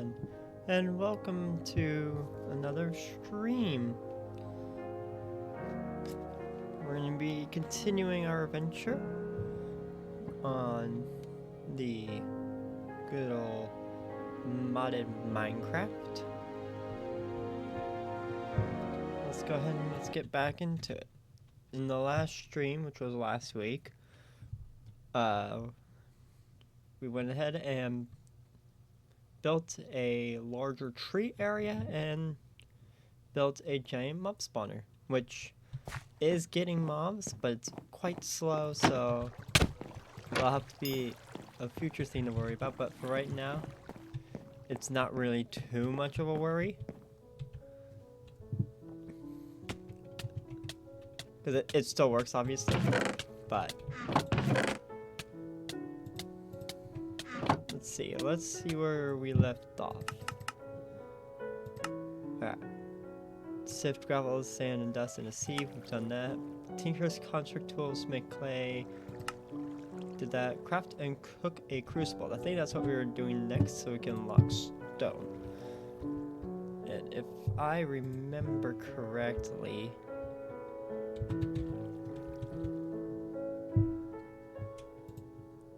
everyone, and welcome to another stream. We're going to be continuing our adventure on the good old modded Minecraft. Let's go ahead and let's get back into it. In the last stream, which was last week, we went ahead and built a larger tree area and built a giant mob spawner, which is getting mobs, but it's quite slow, so it'll have to be a future thing to worry about. But for right now, it's not really too much of a worry, because it still works, obviously, but let's see where we left off. Alright. Sift gravel, sand, and dust in a sieve. We've done that. Tinker's construct tools, make clay. Did that. Craft and cook a crucible. I think that's what we were doing next, so we can unlock stone. And if I remember correctly,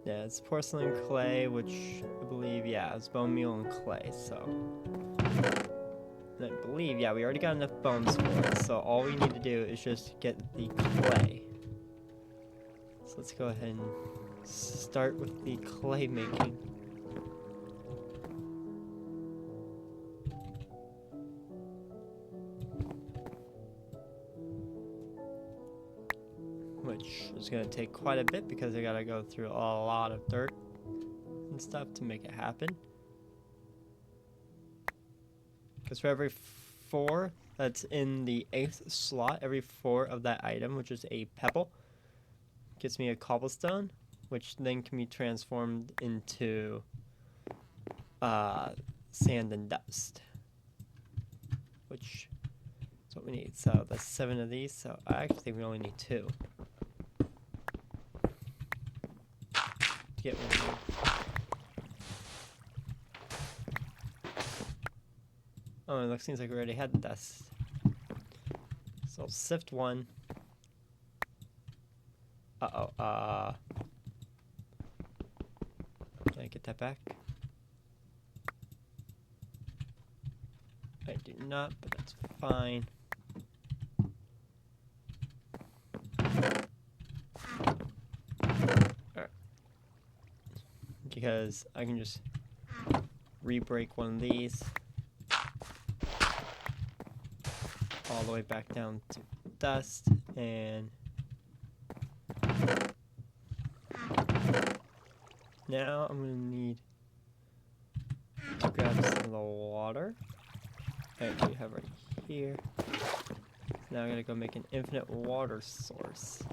yeah, it's porcelain clay, which I believe, yeah, it's bone meal and clay, so. And I believe, yeah, we already got enough bones for it, so all we need to do is just get the clay. So let's go ahead and start with the clay making. Which is going to take quite a bit because I got to go through a lot of dirt and stuff to make it happen. Because for every 4 that's in the 8th slot, every 4 of that item, which is a pebble, gives me a cobblestone, which then can be transformed into sand and dust, which is what we need. So that's 7 of these, so I actually think we only need 2 to get one. Oh, it seems like we already had the dust. So I'll sift 1. Can I get that back? I do not, but that's fine. Alright. Because I can just re-break one of these all the way back down to dust, and now I'm gonna need to grab some of the water that we have right here. Now I'm gonna go make an infinite water source,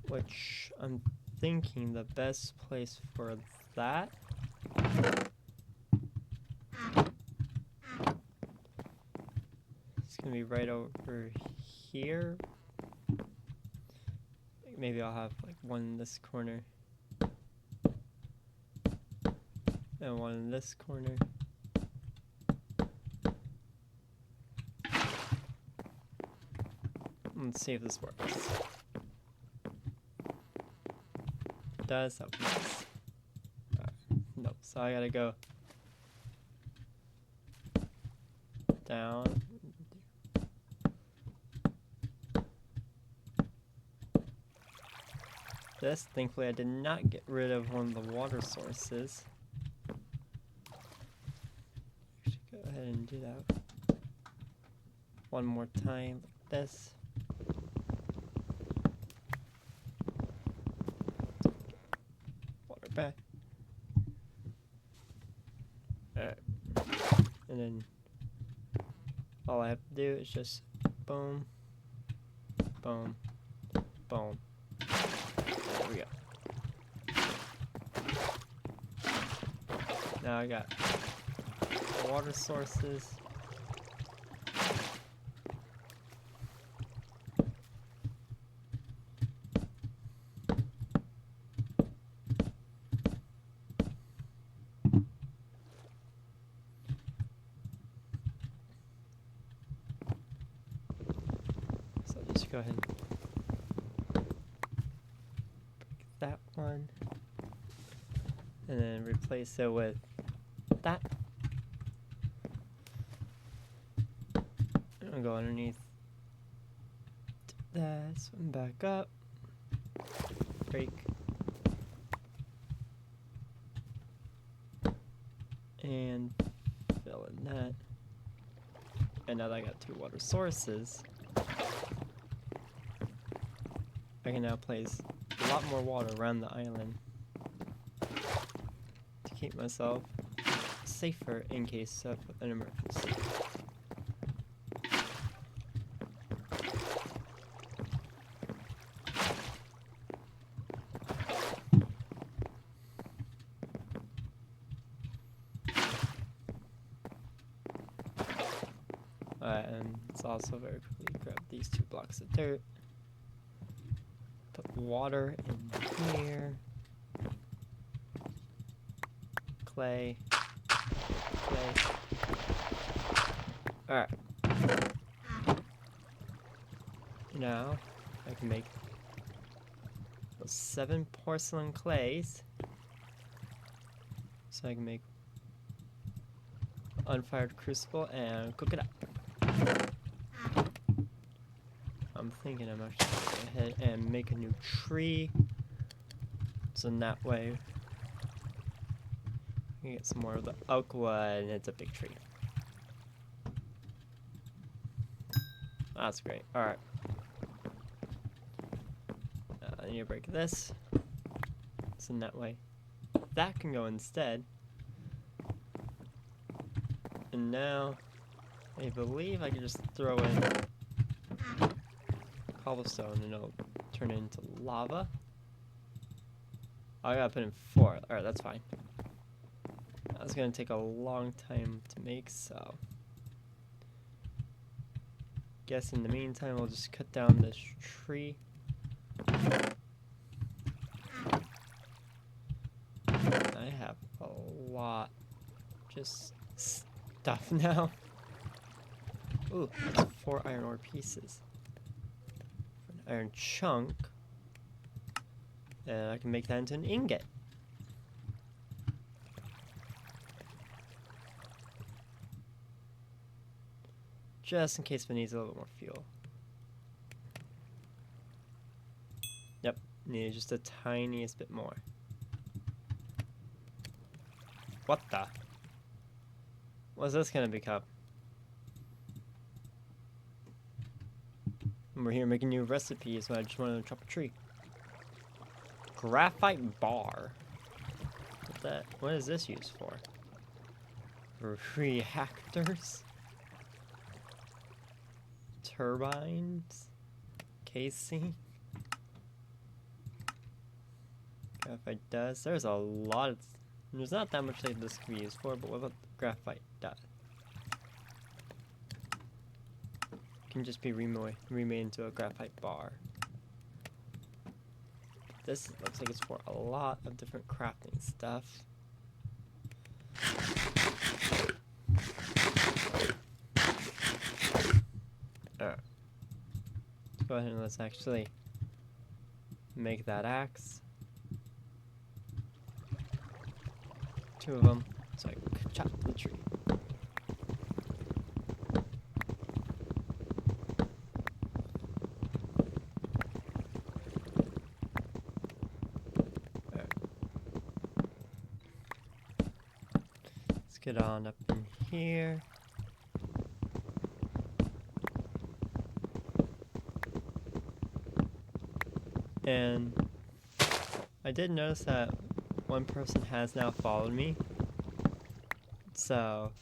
which I'm thinking the best place for that is gonna be right over here. Maybe I'll have like one in this corner and one in this corner. Let's see if this works. It does. That works. Nope. So I gotta go down. This, thankfully I did not get rid of one of the water sources. I should go ahead and do that one more time like this. Water back. Alright. And then all I have to do is just boom, boom, boom. There we go. Now I got water sources. just go ahead and break that one. And then replace it with that. And I'll go underneath this one back up. Break. And fill in that. And now that I got 2 water sources, I can now place a lot more water around the island to keep myself safer in case of an emergency. And let's also very quickly grab these 2 blocks of dirt. Put water in here. Clay. Clay. Alright. Now, I can make those 7 porcelain clays. So I can make unfired crucible and cook it up. I'm thinking I'm actually going to go ahead and make a new tree. So in that way, we can get some more of the oak wood, and it's a big tree. That's great. Alright. I need to break this. So in that way, that can go instead. And now, I believe I can just throw in cobblestone and it'll turn it into lava. Oh, I gotta put in 4. Alright, that's fine. That's gonna take a long time to make, so guess in the meantime we'll just cut down this tree. I have a lot just stuff now. Ooh, that's 4 iron ore pieces. For an iron chunk, and I can make that into an ingot. Just in case if it needs a little bit more fuel. Yep, need just the tiniest bit more. What the? What's this gonna become? We're here making new recipes, so I just wanted to chop a tree. Graphite bar. What is this used for? Reactors? Turbines? Casing? Graphite dust. There's a lot of... There's not that much that this can be used for, but what about graphite dust? Can just be remade into a graphite bar. This looks like it's for a lot of different crafting stuff. Alright. Go ahead and let's actually make that axe. 2 of them, so I can chop the tree. Get on up in here. And I did notice that one person has now followed me. So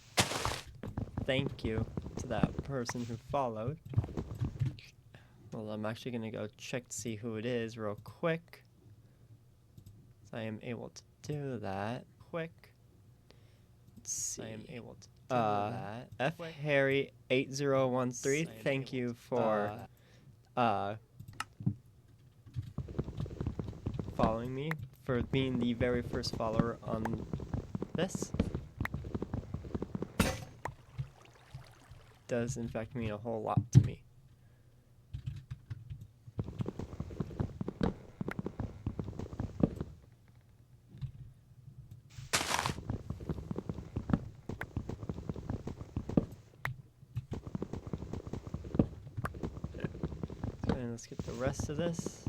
thank you to that person who followed. Well, I'm actually gonna go check to see who it is real quick. So I am able to do that quick. See. I am able to do that. F Harry 8013. Thank you for following me, for being the very first follower on this. Does in fact mean a whole lot to me. let's get the rest of this.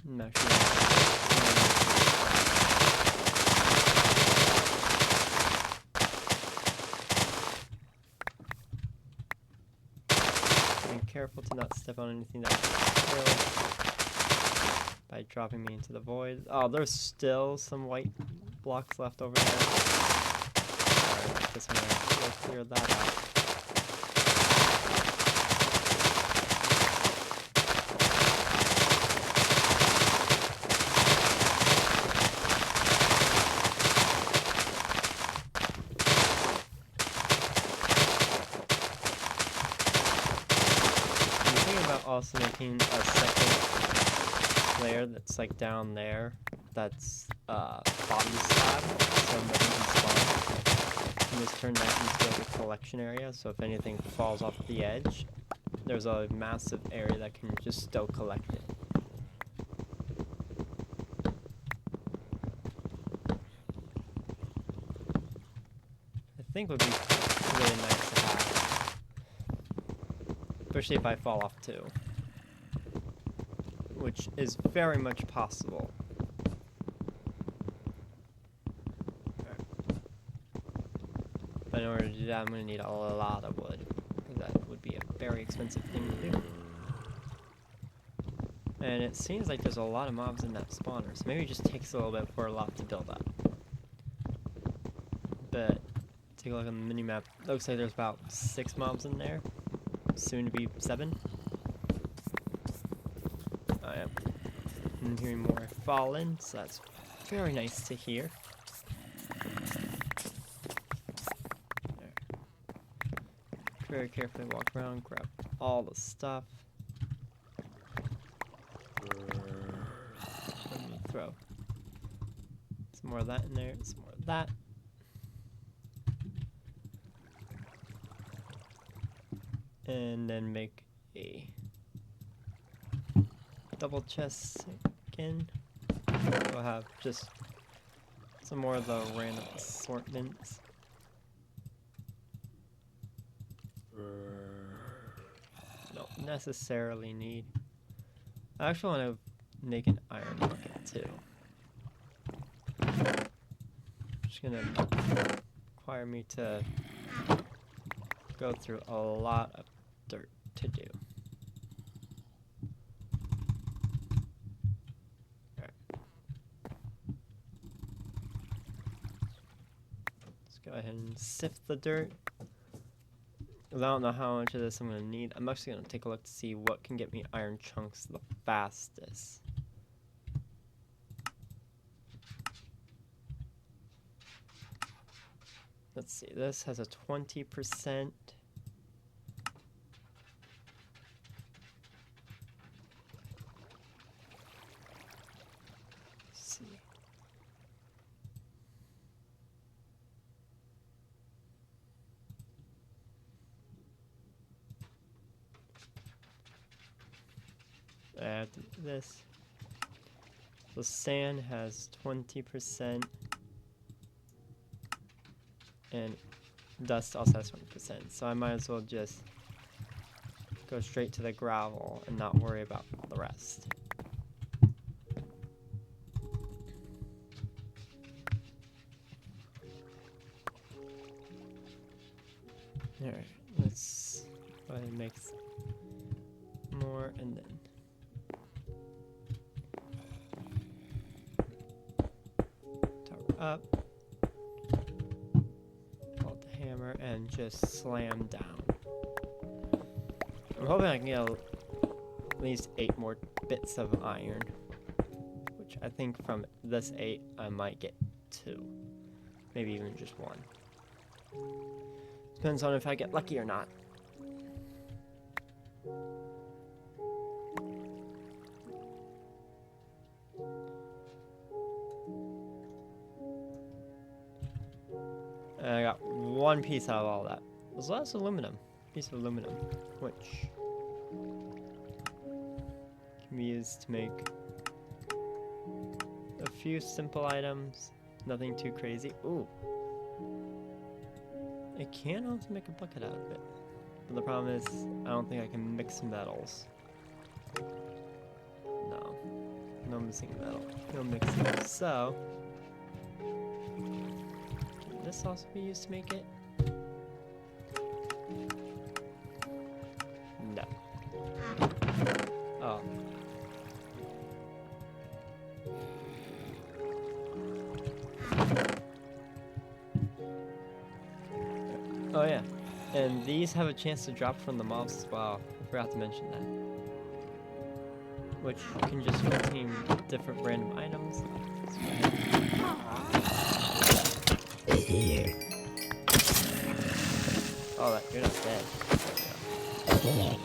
I'm actually being careful to not step on anything that will kill by dropping me into the void. Oh, there's still some white blocks left over there. Alright, just gonna go clear that out. Also making a second layer that's like down there, that's bottom slab, so nothing can spawn. And just turn that into like a collection area, so if anything falls off the edge, there's a massive area that can just still collect it. I think would be really nice to have, especially if I fall off too, which is very much possible. But in order to do that, I'm going to need a lot of wood, because that would be a very expensive thing to do. And it seems like there's a lot of mobs in that spawner, so maybe it just takes a little bit for a lot to build up. But take a look on the minimap. Looks like there's about 6 mobs in there, soon to be 7. I am hearing more fallen, so that's very nice to hear. Very carefully walk around, grab all the stuff. Let me throw some more of that in there, some more of that. And then make a double chest again. We'll have just some more of the random assortments. Don't necessarily need. I actually want to make an iron bucket too. Just gonna require me to go through a lot of dirt to do. Alright. Let's go ahead and sift the dirt. I don't know how much of this I'm going to need. I'm actually going to take a look to see what can get me iron chunks the fastest. Let's see, this has a 20%. Let's see. Add this. So sand has 20%, and dust also has 20%. So I might as well just go straight to the gravel and not worry about the rest. Alright, let's go ahead and make more, and then up, hold the hammer, and just slam down. I'm hoping I can get at least 8 more bits of iron, which I think from this 8 I might get 2, maybe even just 1. Depends on if I get lucky or not. And I got 1 piece out of all that. There's less aluminum. Piece of aluminum, which can be used to make a few simple items. Nothing too crazy. Ooh. It can also make a bucket out of it. But the problem is, I don't think I can mix metals. No. No mixing metal. No mixing. So, can this also be used to make it? No. Oh. Oh yeah. And these have a chance to drop from the mobs as well. I forgot to mention that. Which can just contain different random items. Oh, that you're not dead. Okay.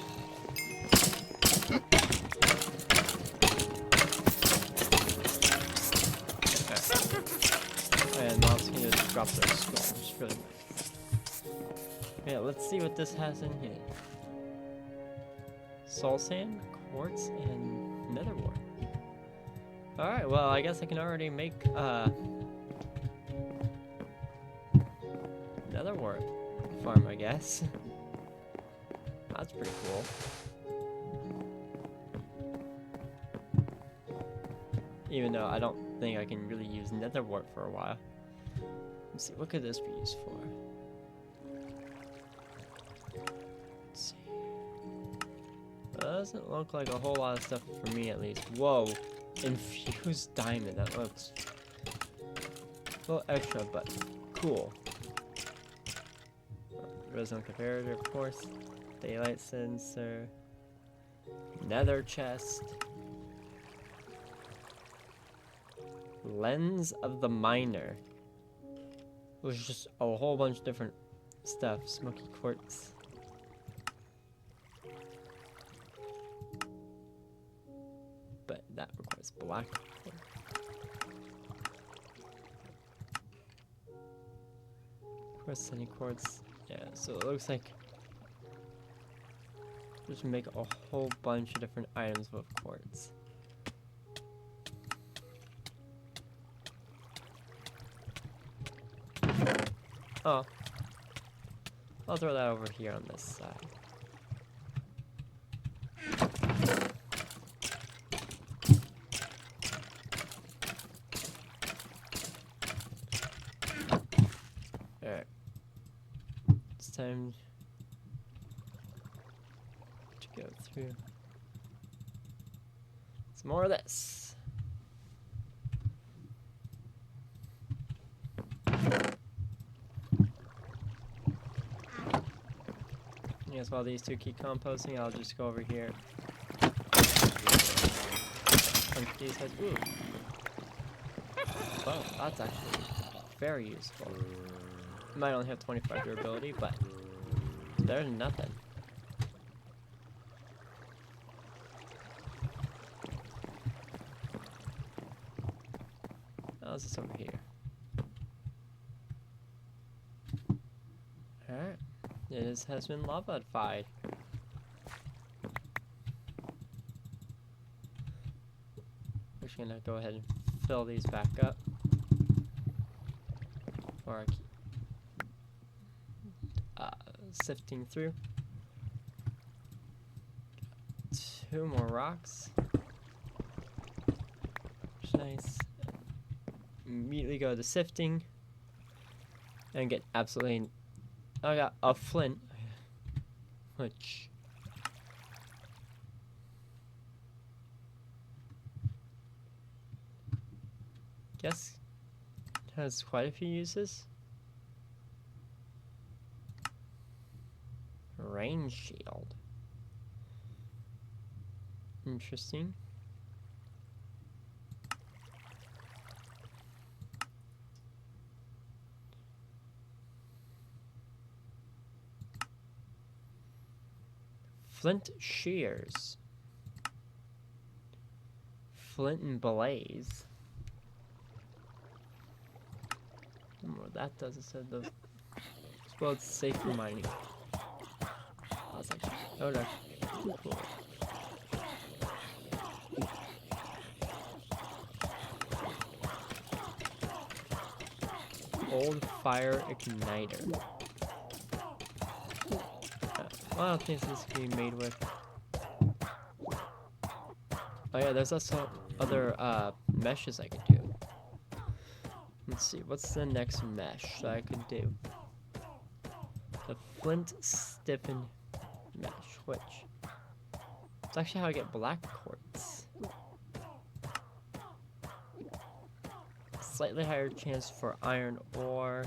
And mobs can just drop their skull, which is really nice. Yeah, let's see what this has in here. Soul sand, quartz, and nether wart. Alright, well, I guess I can already make nether wart farm, I guess. That's pretty cool. Even though I don't think I can really use nether wart for a while. Let's see, what could this be used for? Let's see. Doesn't look like a whole lot of stuff for me, at least. Whoa, infused diamond. That looks a little extra, but cool. Redstone comparator, of course. Daylight sensor. Nether chest. Lens of the miner. It was just a whole bunch of different stuff. Smoky quartz. But that requires black quartz. Of course, sunny quartz. Yeah, so it looks like just make a whole bunch of different items with quartz. Oh, I'll throw that over here on this side. Alright. It's time to go through some more of this. Yes, while these two keep composting, I'll just go over here. Punch these heads. Ooh. Well, that's actually very useful. Might only have 25 durability, but there's nothing. How's this over here? Alright. This has been lava-fied. We're just gonna go ahead and fill these back up. Before I keep sifting through. 2 more rocks. Which is nice. Immediately go to sifting. And get absolutely... I got a flint. Which... guess has quite a few uses. Rain shield. Interesting. Flint shears. Flint and blaze. I don't know what that does. It said the... well, it's safe for mining. That's actually... oh, that's cool. Old fire igniter. A lot of things this can be made with. Oh yeah, there's also other meshes I could do. Let's see, what's the next mesh that I could do? The flint stiffened mesh, which it's actually how I get black quartz. Slightly higher chance for iron ore.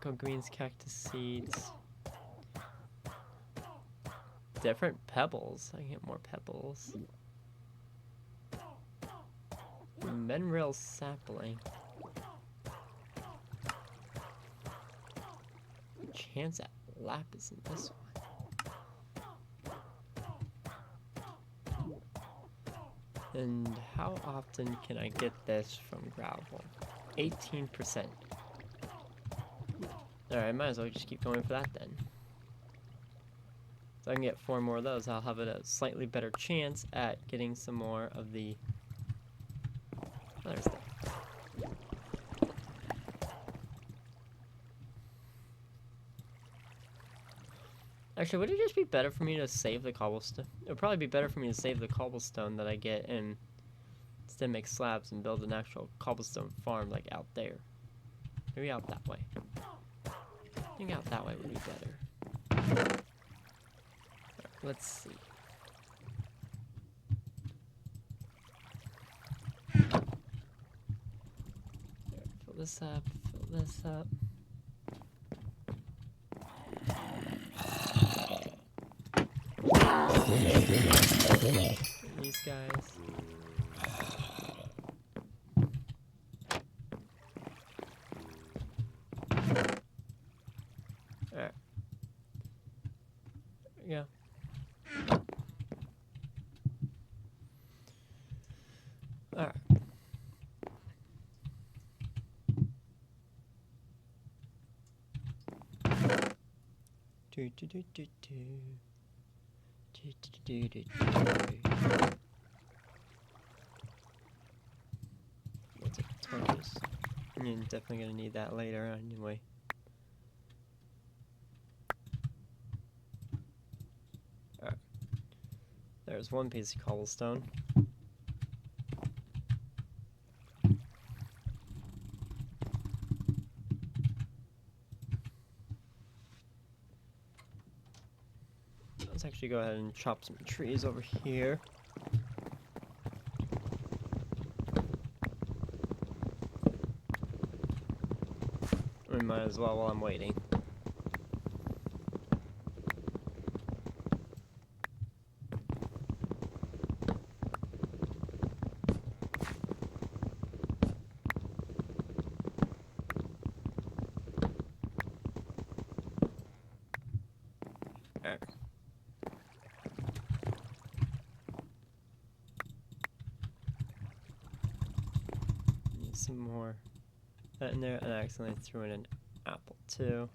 Go greens, cactus seeds. Different pebbles. I can get more pebbles. Mineral sapling. Chance at lapis in this one. And how often can I get this from gravel? 18%. Alright, I might as well just keep going for that then. So I can get 4 more of those. I'll have a slightly better chance at getting some more of the other stuff. Actually, would it just be better for me to save the cobblestone? It would probably be better for me to save the cobblestone that I get and instead make slabs and build an actual cobblestone farm like out there. Maybe out that way. I think out that way would be better. Right, let's see. Right, fill this up, fill this up. These guys. Alright. There we go. Alright. Do do do do do. What's it? Torches. You're definitely gonna need that later anyway. Alright. There's one piece of cobblestone. Let's actually go ahead and chop some trees over here. We might as well while I'm waiting. Alright. Need some more that in there, and I accidentally threw in an apple too.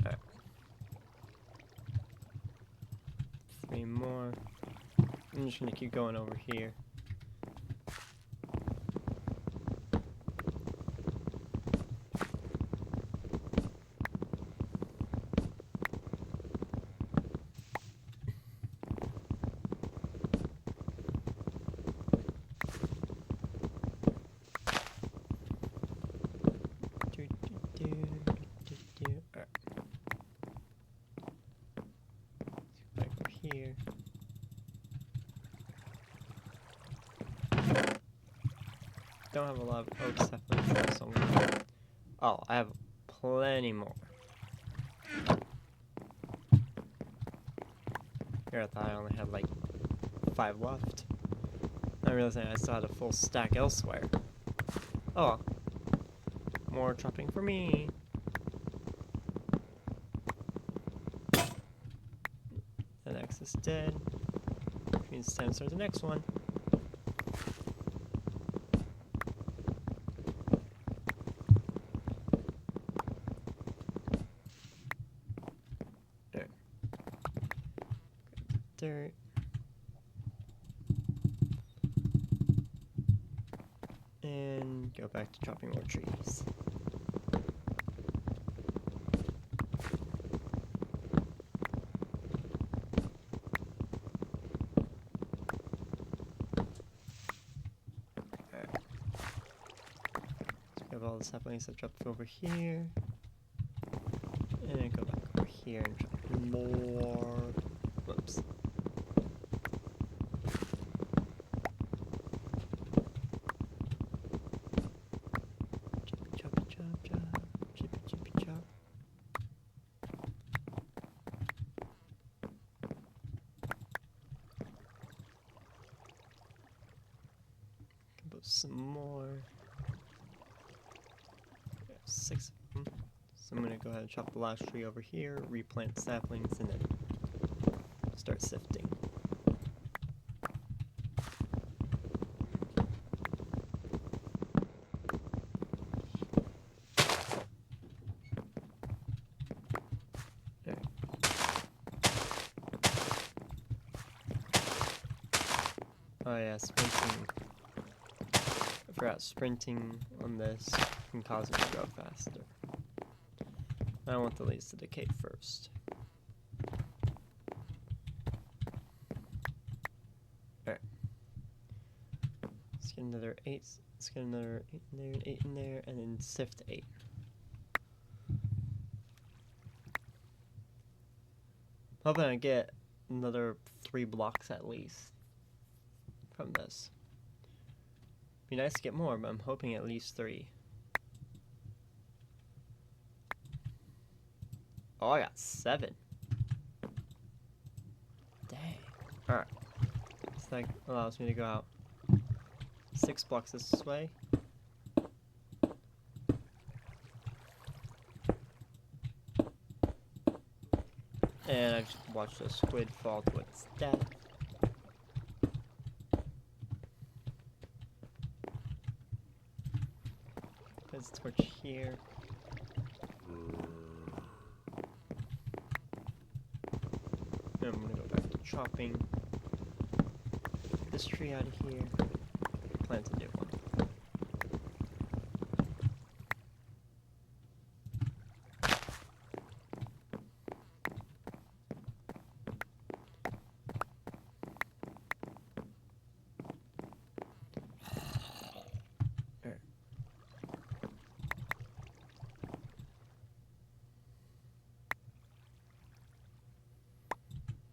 Alright. 3 more. I'm just gonna keep going over here. Here. Don't have a lot of oaks definitely somewhere. Oh, I have plenty more. Here I thought I only had like 5 left. I realized I still had a full stack elsewhere. Oh, more chopping for me. That X is dead. Which means it's time to start the next one. There. Dirt. And go back to chopping more trees. Alright. So we have all the saplings that dropped over here. And then go back over here and drop more. Whoops. Some more. We have 6 of them. So I'm gonna go ahead and chop the last tree over here, replant saplings, and then start sifting. There. Oh yeah, sprinting. I forgot sprinting on this can cause it to go faster. I want the leaves to decay first. Alright. Let's get another 8. Let's get another 8 in there, and 8 in there, and then sift 8. Hoping I get another 3 blocks at least from this. Be nice to get more, but I'm hoping at least 3. Oh, I got 7. Dang. Alright. So that allows me to go out 6 blocks this way. And I just watched a squid fall to its death. There's a torch here. And I'm gonna go back to chopping. Get this tree out of here. Plant a new one.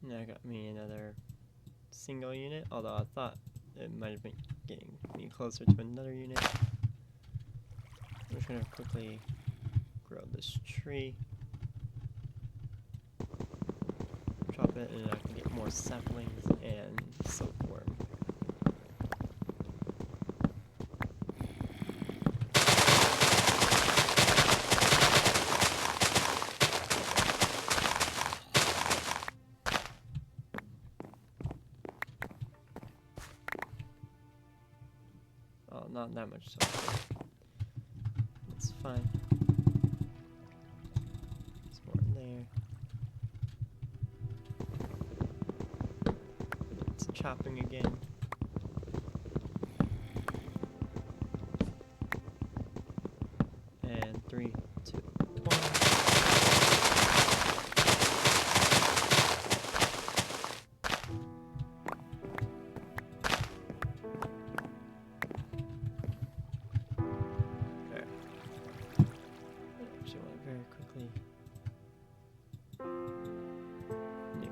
Now I got me another single unit, although I thought it might have been getting me closer to another unit. I'm just gonna quickly grow this tree, chop it, and I can get more saplings and silkworm. Oh, not that much silkworm. That's fine. There's more in there. It's chopping again. And 3, 2, 1.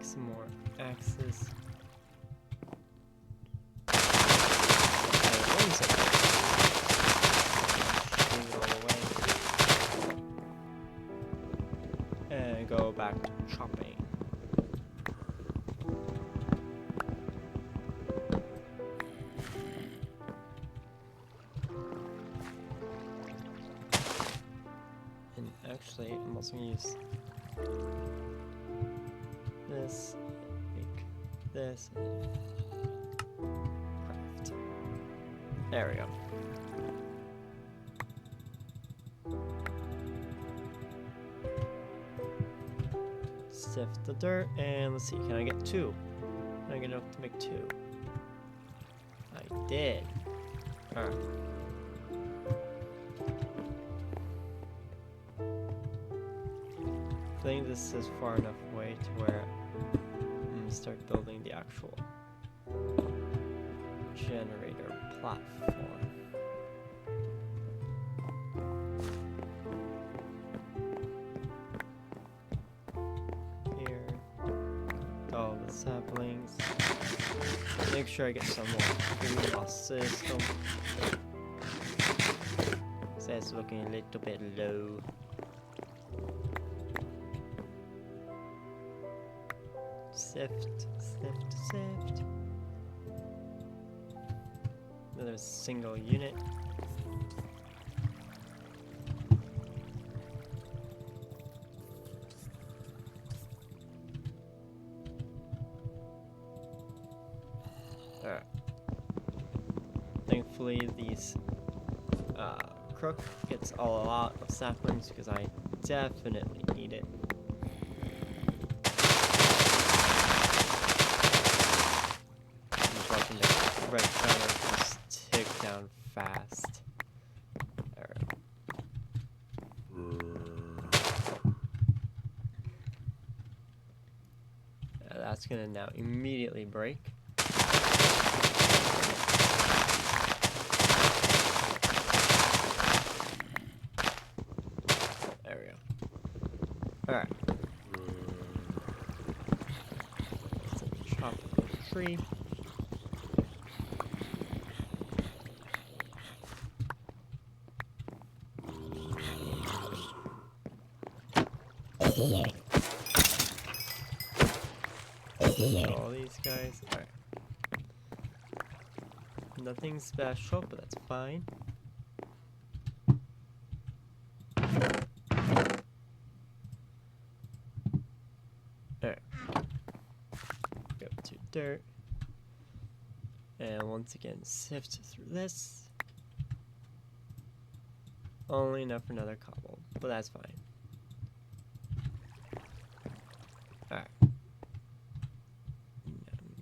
Some more axes. And go back to chopping. And actually, I'm also going to use this, make this, craft. There we go. Sift the dirt, and let's see, can I get 2? Can I get enough to make 2? I did. Alright. I think this is far enough away to where I'm gonna start building the actual generator platform. Here, all the saplings. Make sure I get some more food lost system. So it's looking a little bit low. Sift. Another single unit. Alright. Thankfully, these crook gets a lot of saplings because I definitely need it. Red counter just tick down fast. Alright. That's gonna now immediately break. There we go. Alright. Chop the tree. All these guys. Alright. Nothing special, but that's fine. Alright. Go to dirt. And once again, sift through this. Only enough for another cobble, but that's fine. Alright.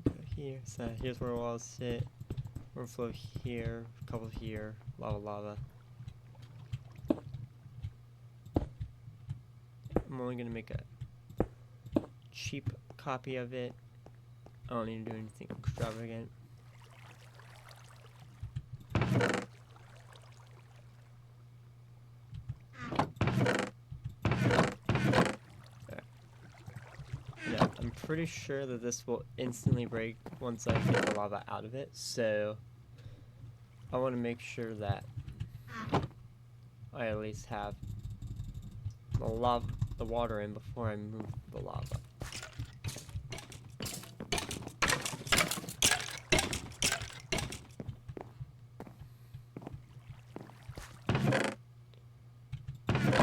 Go here. So here's where we'll all sit. Overflow here, couple here, lava. I'm only gonna make a cheap copy of it. I don't need to do anything extravagant. I'm pretty sure that this will instantly break once I get the lava out of it, so I want to make sure that I at least have the water in before I move the lava.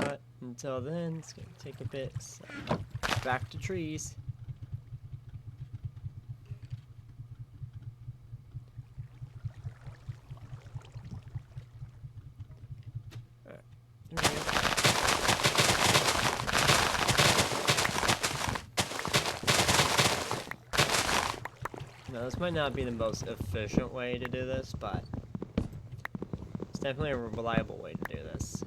But until then, it's going to take a bit, so back to trees. Now, this might not be the most efficient way to do this, but it's definitely a reliable way to do this.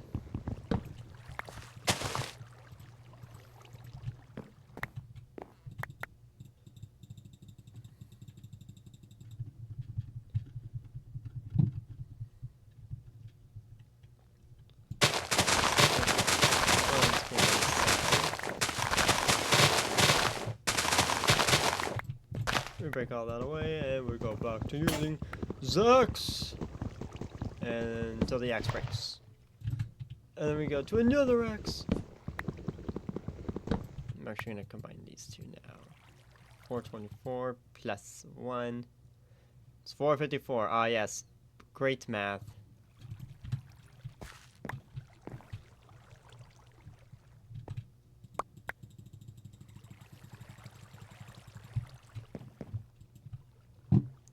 We break all that away, and we go back to using Zex until the axe breaks. And then we go to another axe. I'm actually going to combine these two now. 424 plus 1. It's 454. Ah, yes. Great math.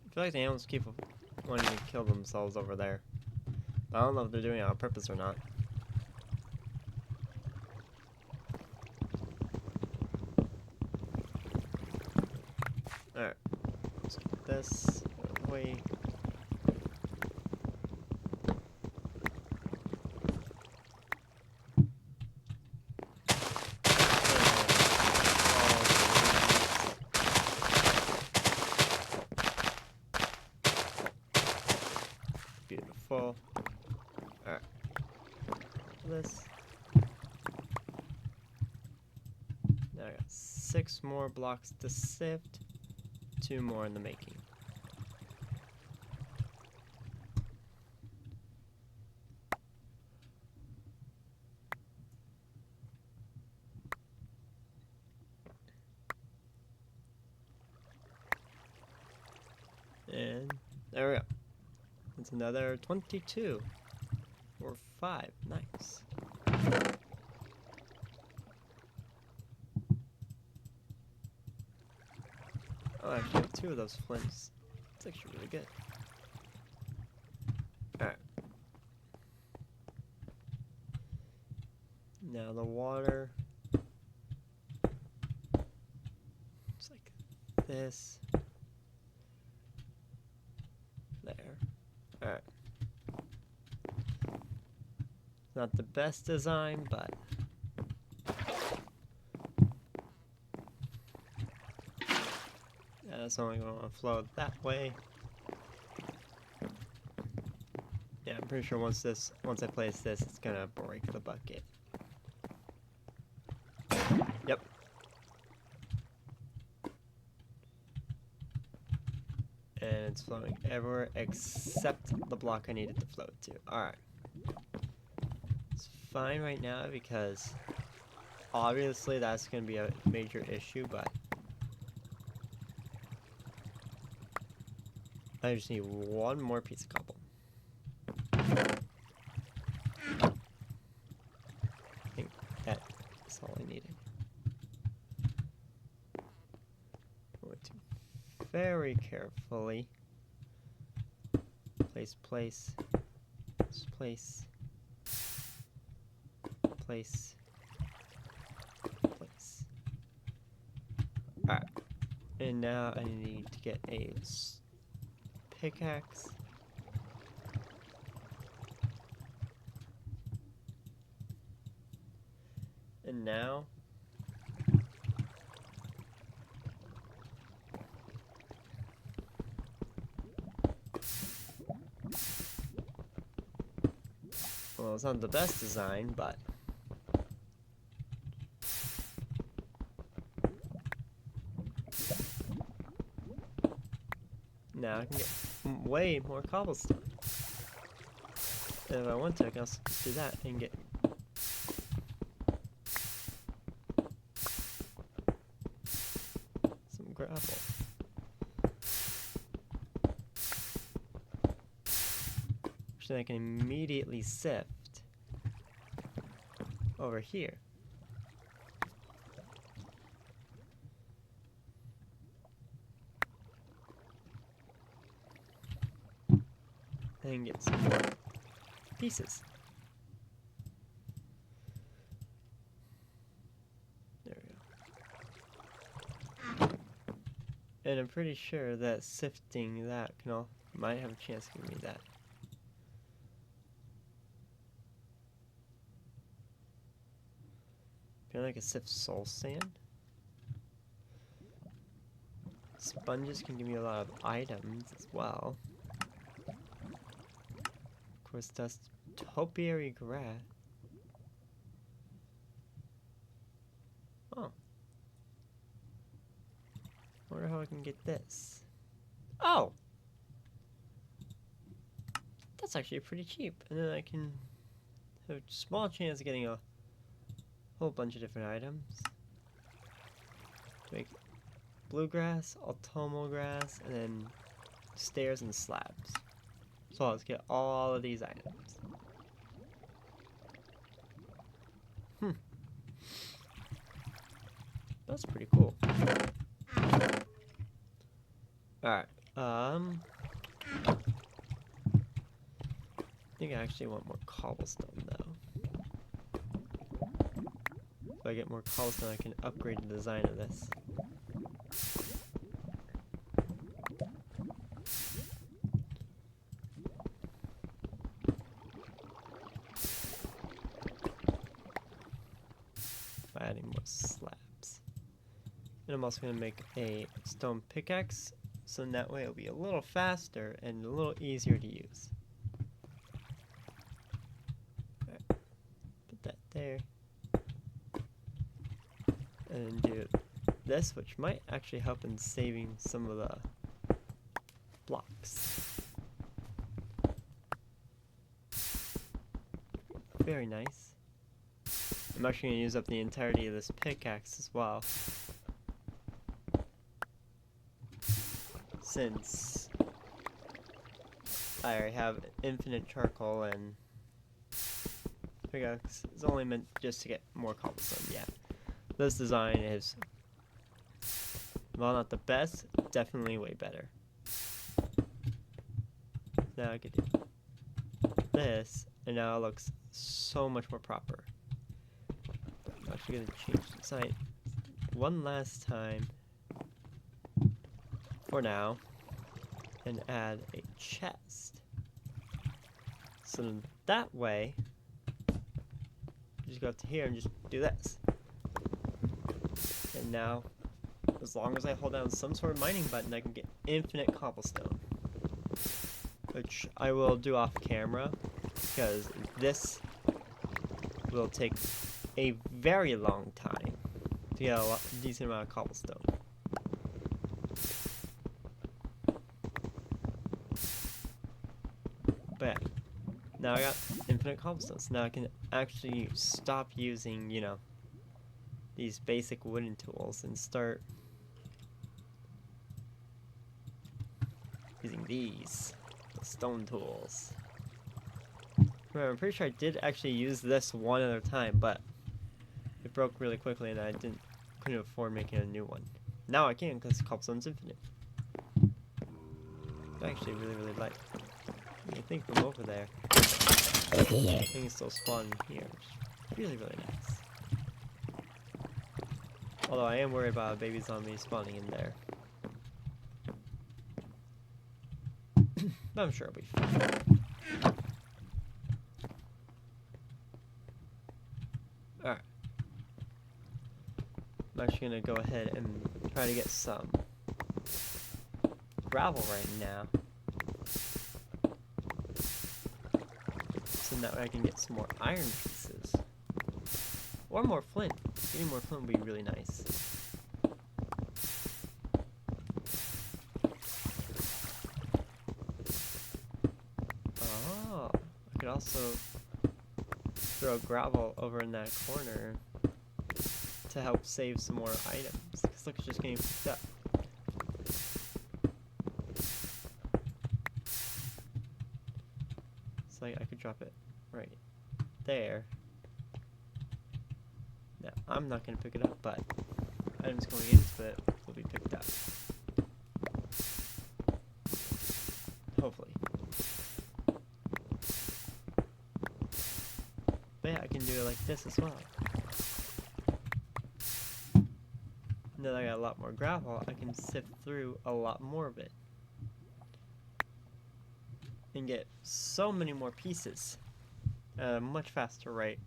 I feel like the animals keep wanting to kill themselves over there. I don't know if they're doing it on purpose or not. Alright. Let's get this away. I got 6 more blocks to sift, 2 more in the making. And there we go. It's another 22 or 5. Nice. Oh, I actually have 2 of those flints. It's actually really good. Alright. Now the water. It's like this. There. Alright. Not the best design, but it's only going to flow that way. Yeah, I'm pretty sure once I place this, it's gonna break the bucket. Yep. And it's flowing everywhere except the block I needed to float to. Alright. It's fine right now because obviously that's gonna be a major issue, but I just need 1 more piece of cobble. I think that's all I needed. I'm going to very carefully place, place. Alright. And now I need to get a pickaxe. And now well, it's not the best design, but now I can get way more cobblestone. And if I want to, I can also do that and get some gravel. Which then I can immediately sift over here. And get some more pieces. There we go. And I'm pretty sure that sifting that might have a chance to give me that. I feel like a sift soul sand. Sponges can give me a lot of items as well. Of course, dust topiary grass. Oh. Wonder how I can get this. Oh! That's actually pretty cheap. And then I can have a small chance of getting a whole bunch of different items. Make bluegrass, autumnal grass, and then stairs and slabs. So let's get all of these items. That's pretty cool. Alright, I think I actually want more cobblestone though. If I get more cobblestone, I can upgrade the design of this. By adding more slabs. And I'm also going to make a stone pickaxe, so in that way it'll be a little faster and a little easier to use. Right. Put that there. and do this, which might actually help in saving some of the blocks. Very nice. I'm actually going to use up the entirety of this pickaxe as well, since I already have infinite charcoal, and pickaxe is only meant just to get more cobblestone. Yeah, this design is, while not the best, definitely way better. Now I could do this, and now it looks so much more proper. I'm actually going to change the design one last time for now and add a chest. So then that way, just go up to here and just do this. And now, as long as I hold down some sort of mining button, I can get infinite cobblestone. Which I will do off camera, because this will take a very long time to get a decent amount of cobblestone. But yeah, now I got infinite cobblestone, so now I can actually stop using, you know, these basic wooden tools and start using these stone tools. Remember, I'm pretty sure I did actually use this one other time, but it broke really quickly and I couldn't afford making a new one. Now I can, because cobblestone's infinite. I actually really like. I think from over there, things still spawn here, which is really nice. Although I am worried about a baby zombie spawning in there. But I'm sure it'll be fine. Alright. I'm actually gonna go ahead and try to get some gravel right now, so that way I can get some more iron pieces. Or more flint. Getting more flint would be really nice. Oh, I could also throw gravel over in that corner to help save some more items. Because look, it's just getting picked up. So I could drop it right there. Now, I'm not going to pick it up, but items going into it will be picked up. Hopefully. But yeah, I can do it like this as well. Now that I got a lot more gravel, I can sift through a lot more of it and get so many more pieces at a much faster rate.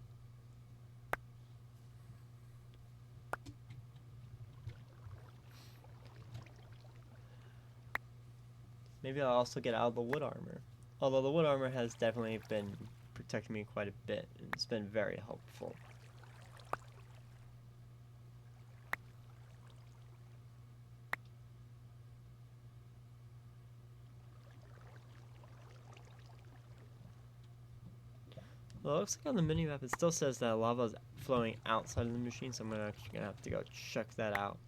Maybe I'll also get out of the wood armor. Although the wood armor has definitely been protecting me quite a bit, and it's been very helpful. Well, it looks like on the mini-map it still says that lava is flowing outside of the machine, so I'm actually gonna have to go check that out.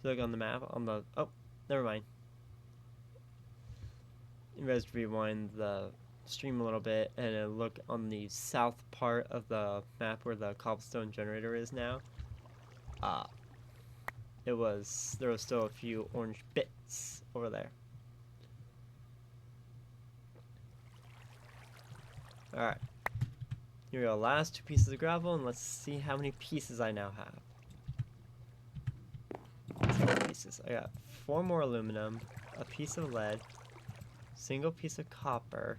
So look on the map, on the... oh, never mind. You guys rewind the stream a little bit and look on the south part of the map where the cobblestone generator is now. There was still a few orange bits over there. Alright. Here we go, last 2 pieces of gravel, and let's see how many pieces I now have. 7 pieces. I got 4 more aluminum, a piece of lead, single piece of copper,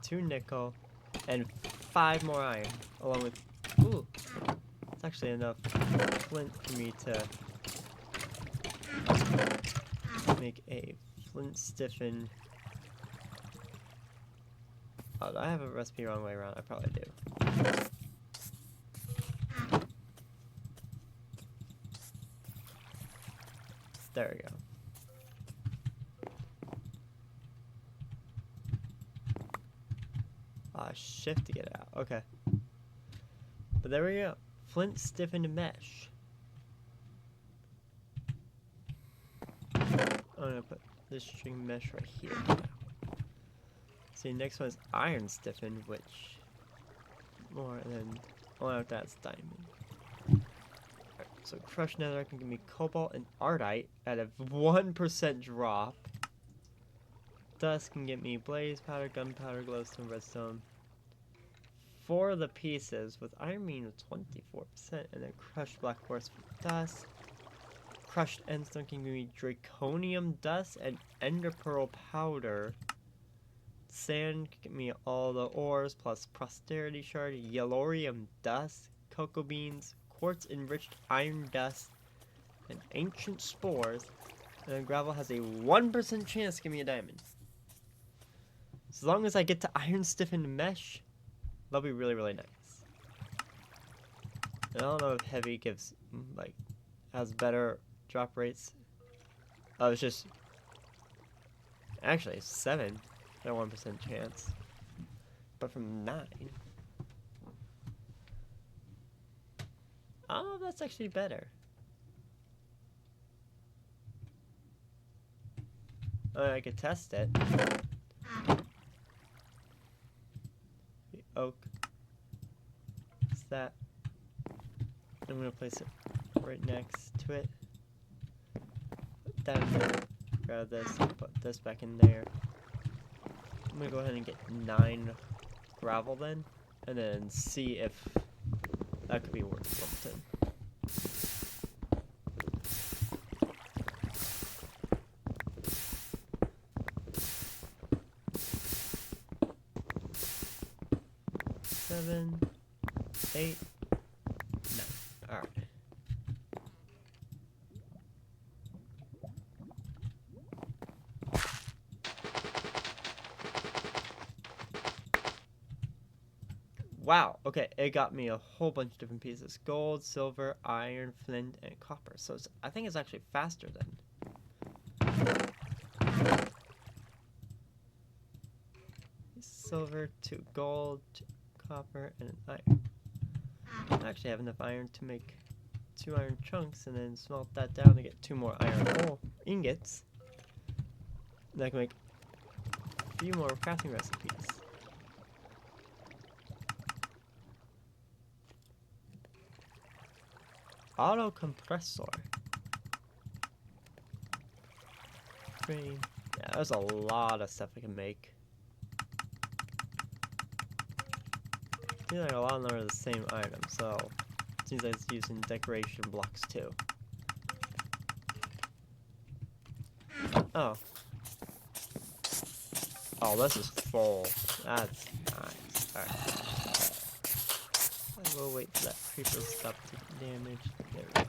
2 nickel, and 5 more iron, along with... ooh! It's actually enough flint for me to make a flint stiffen... oh, do I have a recipe wrong way around? I probably do. There we go. Shift to get it out. Okay. But there we go. Flint stiffened mesh. I'm gonna put this string mesh right here now. See, next one is iron stiffened, which more, and then one after that's diamond. Right, so crushed netherite can give me cobalt and ardite at a 1% drop. Dust can get me blaze powder, gunpowder, glowstone, redstone. For the pieces with iron being 24%, and then crushed black quartz for dust. Crushed endstone can give me draconium dust and ender pearl powder. Sand can give me all the ores plus prosperity shard, yellorium dust, cocoa beans, quartz enriched iron dust, and ancient spores. And then gravel has a 1% chance to give me a diamond. As long as I get to iron stiffened mesh, that'll be really, really nice. And I don't know if heavy gives, like, has better drop rates. Oh, it's just, actually, 7 at a 1% chance. But from 9. Oh, that's actually better. I could test it. The oak. What's that? I'm gonna place it right next to it. Put that in there. Grab this and put this back in there. I'm gonna go ahead and get 9 gravel then, and then see if that could be worth something. Seven, 8, 9. Alright. Wow, okay, it got me a whole bunch of different pieces. Gold, silver, iron, flint, and copper. So I think it's actually faster than. Silver, 2 gold, 2 copper, and an iron. I actually have enough iron to make 2 iron chunks and then smelt that down to get 2 more iron ingots. And I can make a few more crafting recipes. Auto compressor. Frame. Yeah, there's a lot of stuff I can make. Seems like a lot of them are the same item, so it seems like it's using decoration blocks too. Oh. Oh, this is full. That's nice. Alright. I will wait for that creeper to stop taking damage. There we go.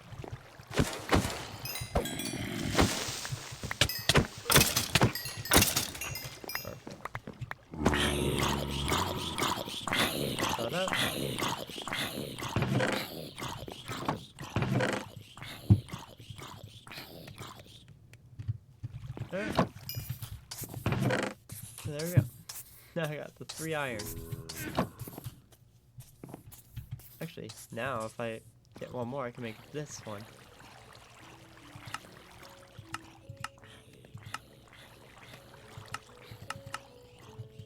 Shut up. There. So there we go. Now I got the 3 iron. Actually, now if I get 1 more, I can make this one.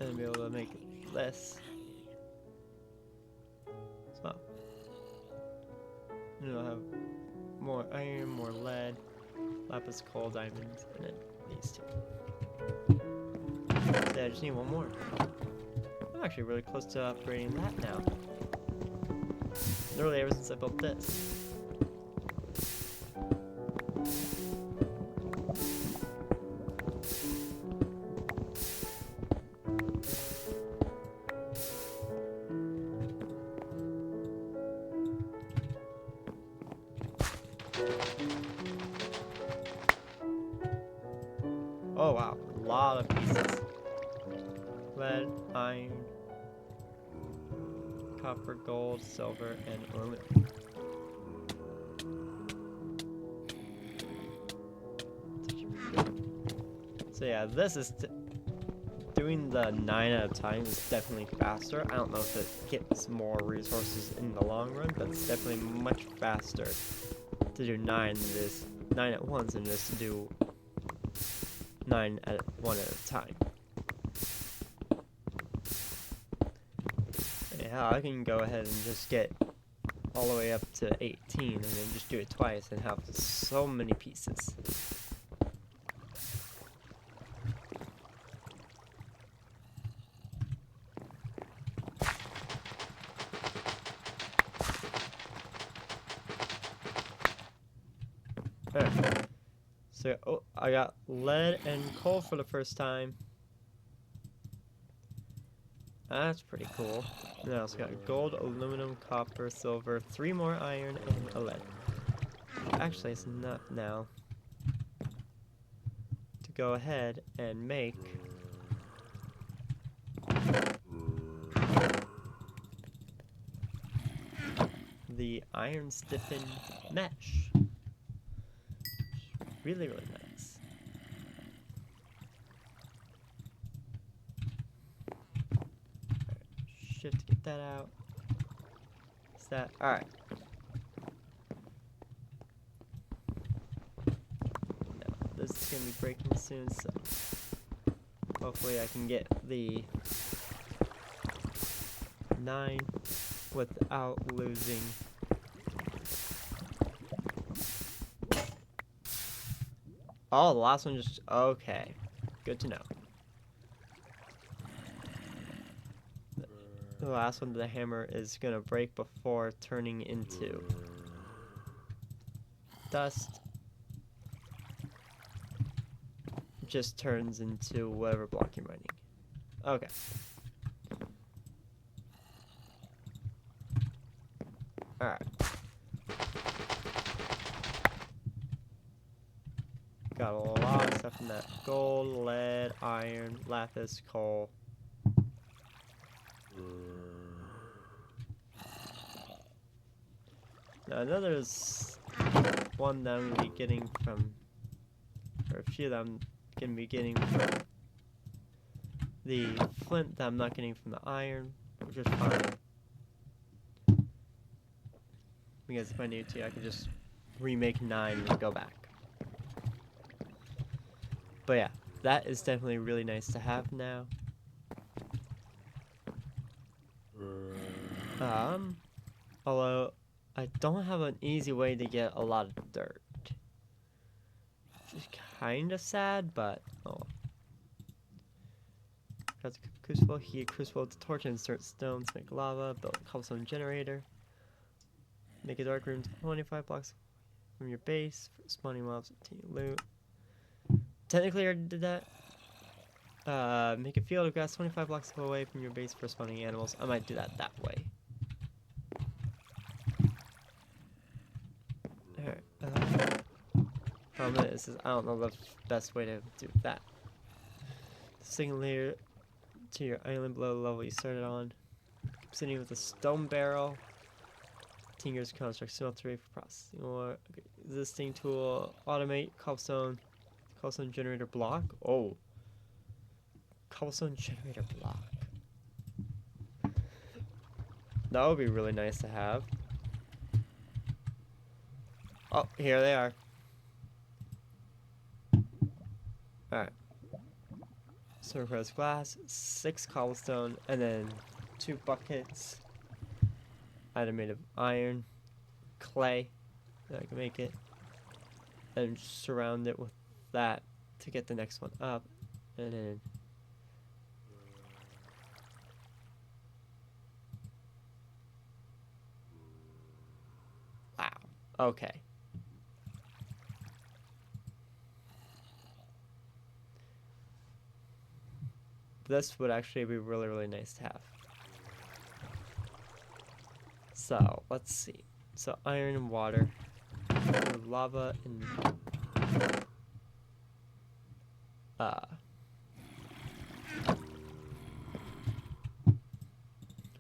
And be able to make this. So, you know, I'll have more iron, more lead, lapis, coal, diamonds, and then these 2. So I just need 1 more. I'm actually really close to upgrading that now. Literally ever since I built this. Oh wow, a lot of pieces. Lead, iron, copper, gold, silver, and aluminum. So yeah, this is doing the 9 at a time is definitely faster. I don't know if it gets more resources in the long run, but it's definitely much faster to do 9 than this 9 at once than it is to do 9 at one at a time. Yeah, I can go ahead and just get all the way up to 18 and then just do it twice and have so many pieces. Alright. So, oh, I got lead and coal for the first time. That's pretty cool. And I also got gold, aluminum, copper, silver, 3 more iron, and a lead. Actually, it's not now. To go ahead and make the iron stiffened mesh. Really, really nice. Shift to get that out. Is that alright? No, this is gonna be breaking soon, so hopefully I can get the 9 without losing. Oh, the last one just okay. Good to know. The last one, the hammer is gonna break before turning into dust. It just turns into whatever block you're mining. Okay. Alright. Got a lot of stuff in that. Gold, lead, iron, lapis, coal. Now another one that I'm going to be getting from, or a few that I'm going to be getting from the flint that I'm not getting from the iron, which is fine. Because if I need to, I can just remake 9 and go back. But yeah, that is definitely really nice to have now. Although I don't have an easy way to get a lot of dirt. Which is kind of sad, but oh. Got the crucible, heat crucible to torch and insert stones, make lava, build a cobblestone generator. Make a dark room 25 blocks from your base for spawning mobs, obtain loot. Technically I already did that. Make a field of grass 25 blocks away from your base for spawning animals. I might do that way. Alright. Problem is I don't know the best way to do that. Single layer to your island below the level you started on. Sitting with a stone barrel. Tinker's construct smeltery for processing ore. Okay. Existing tool, automate, cobblestone generator block. Oh. Cobblestone generator block. That would be really nice to have. Oh, here they are. Alright. So requires glass, 6 cobblestone, and then 2 buckets. Item made of iron, clay, that I can make it. And just surround it with that to get the next one up. And then wow. Okay. This would actually be really, really nice to have. So, let's see. So, iron and water. Lava and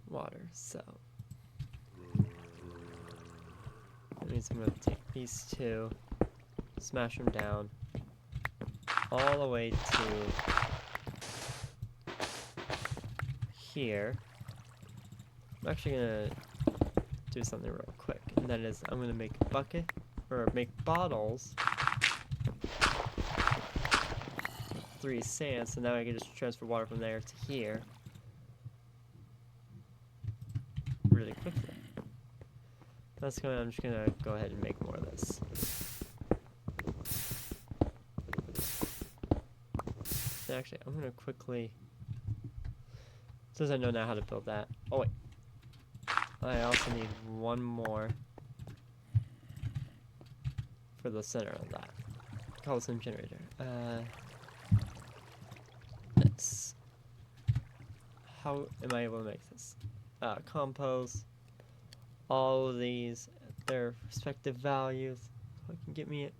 water. So, that means I'm going to take these two, smash them down. all the way to here. I'm actually gonna do something real quick, and that is I'm gonna make a bucket, or make bottles. 3 sand, so now I can just transfer water from there to here really quickly. That's going. I'm just gonna go ahead and make more of this. Actually, I'm gonna quickly, since I know now how to build that. Oh wait, I also need one more for the center of that. Call this a generator. This. How am I able to make this? Compost. All of these, their respective values. So it can get me.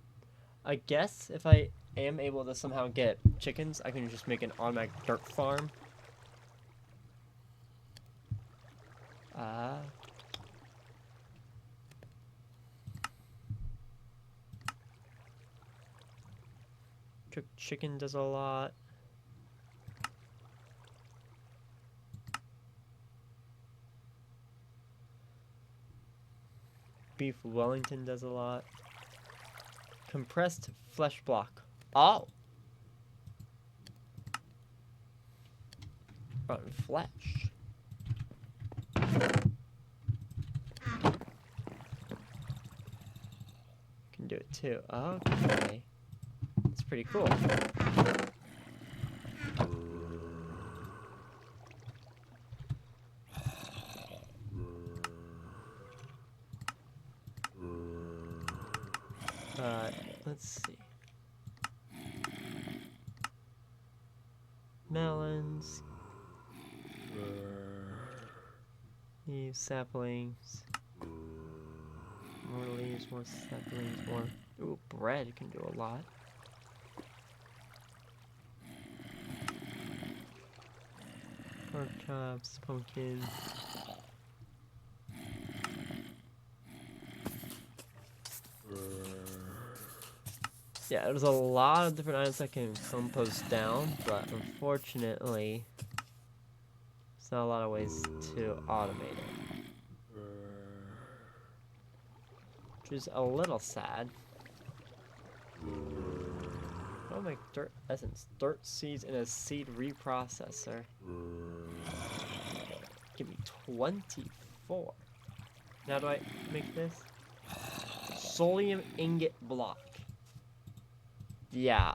I guess if I am able to somehow get chickens, I can just make an automatic dirt farm. Chicken does a lot. Beef Wellington does a lot. Compressed flesh block. Oh! Rotten flesh. Can do it too. Okay. That's pretty cool. Let's see. Melons. Leaves, saplings. More leaves, more saplings, more. Ooh, bread can do a lot. Pork chops, pumpkin. Yeah, there's a lot of different items I can compost down, but unfortunately, there's not a lot of ways to automate it. Which is a little sad. I'll make dirt essence, dirt seeds in a seed reprocessor. Give me 24. Now do I make this? Solium ingot block. Yeah,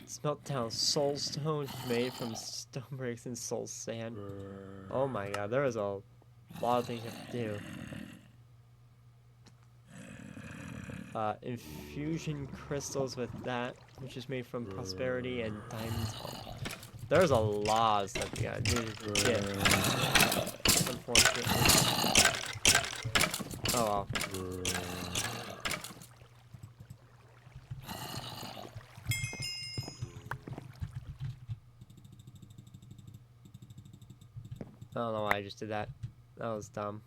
Smelt down soul stone made from stone bricks and soul sand. Oh my god, there is a lot of things you have to do. Infusion crystals with that, which is made from prosperity and diamonds. There's a lot of stuff you gotta do to get. Unfortunately. Oh well. I don't know why I just did that. That was dumb.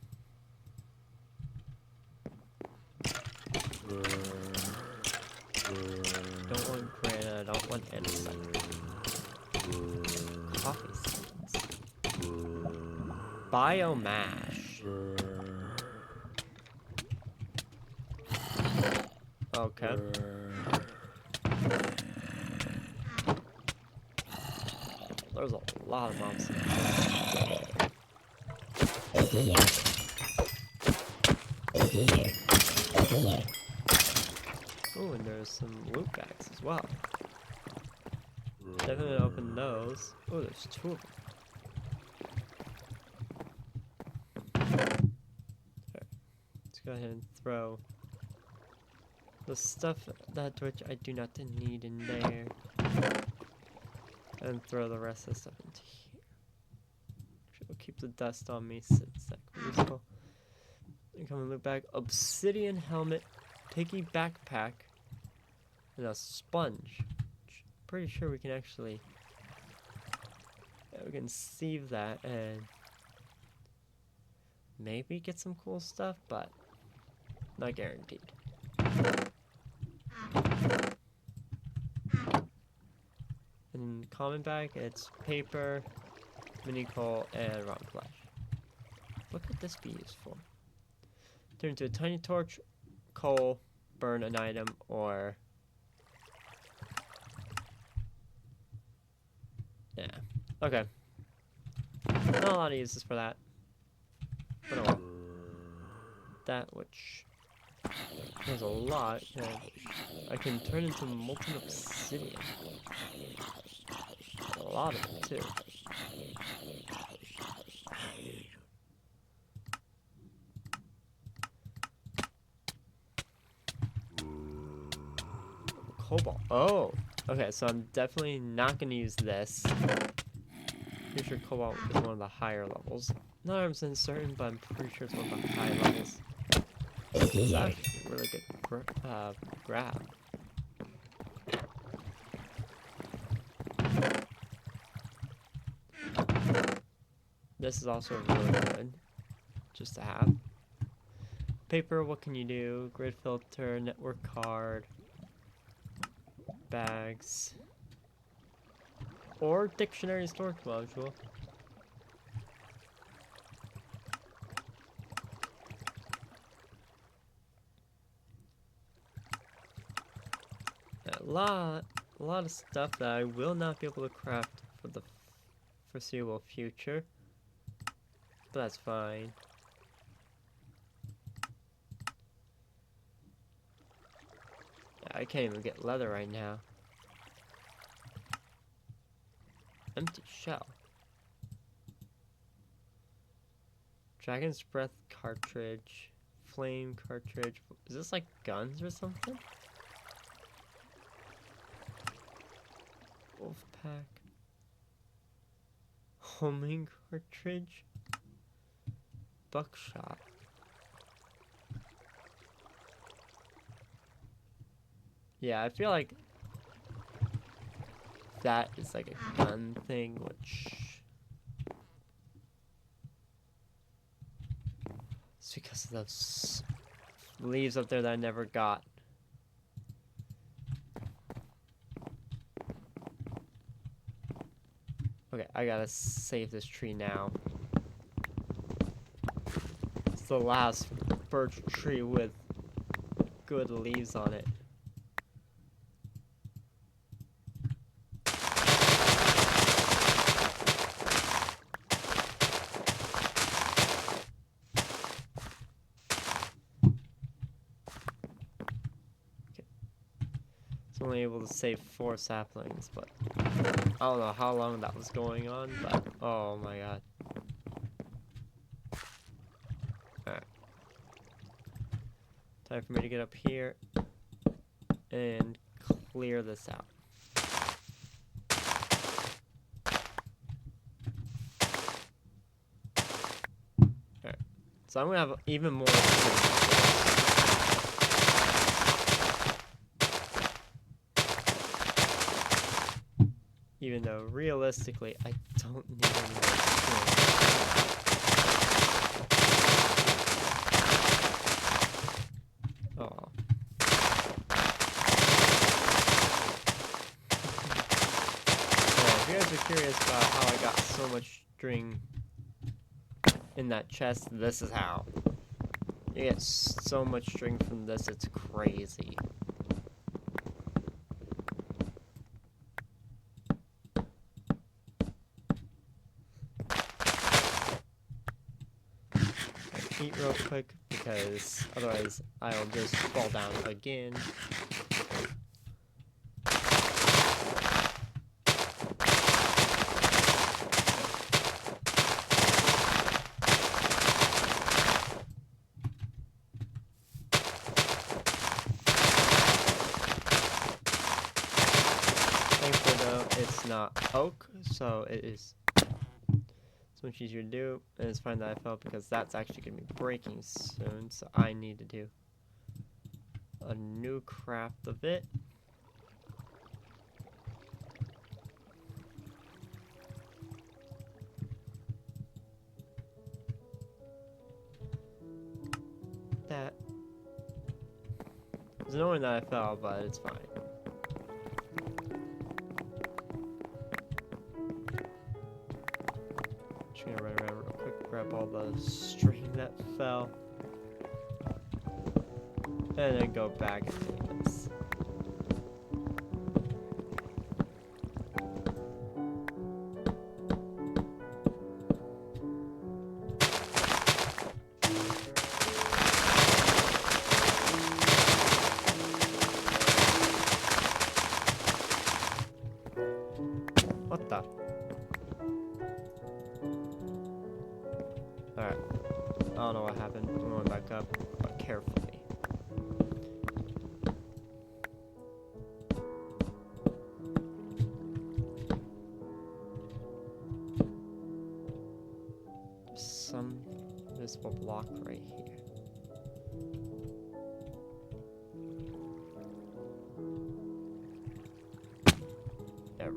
Don't want granite, I don't want andesite. Coffee seeds. Biomash. Okay. There's a lot of mobs. Oh, and there's some loot bags as well. Definitely open those. Oh, there's 2 of them. Okay. Let's go ahead and throw the stuff that which I do not need in there. And throw the rest of the stuff into here. Actually, we'll keep the dust on me since that could be useful. And come and look back. Obsidian helmet, piggy backpack, and a sponge. Which I'm pretty sure we can actually. Yeah, we can sieve that and maybe get some cool stuff, but not guaranteed. In common bag, it's paper, mini coal, and rotten flesh. What could this be used for? Turn into a tiny torch, coal, burn an item, or... Yeah. Okay. Not a lot of uses for that. But oh well. That, which... There's a lot. Yeah. I can turn into molten obsidian. A lot of it, too. Cobalt. Oh! Okay, so I'm definitely not going to use this. Pretty sure cobalt is one of the higher levels. Not 100% certain, but I'm pretty sure it's one of the high levels. It's actually a really good grab. This is also really good, just to have. Paper, what can you do? Grid filter, network card, bags, or dictionary storage module. A lot of stuff that I will not be able to craft for the foreseeable future, but that's fine. I can't even get leather right now. Empty shell. Dragon's Breath cartridge. Flame cartridge. Is this like guns or something? Wolf pack. Homing cartridge. Buckshot. Yeah, I feel like that is like a gun thing, which it's because of those leaves up there that I never got. Okay, I gotta save this tree now. It's the last birch tree with good leaves on it. Only able to save 4 saplings, but I don't know how long that was going on, but oh my god. Alright. Time for me to get up here and clear this out. Alright. So I'm gonna have even more. Even though, realistically, I don't need any more string. Oh. If you guys are curious about how I got so much string in that chest, this is how. You get so much string from this, it's crazy. Eat real quick because otherwise I'll just fall down again. Thankfully though, it's not oak, so it is so much easier to do, and it's fine that I fell because that's actually going to be breaking soon, so I need to do a new craft of it. That, It's annoying that I fell, but it's fine. Just gonna run around real quick, grab all the string that fell. And then go back and do this. What the? Alright. I don't know what happened. I'm going back up, but carefully. There's some visible block right here. There.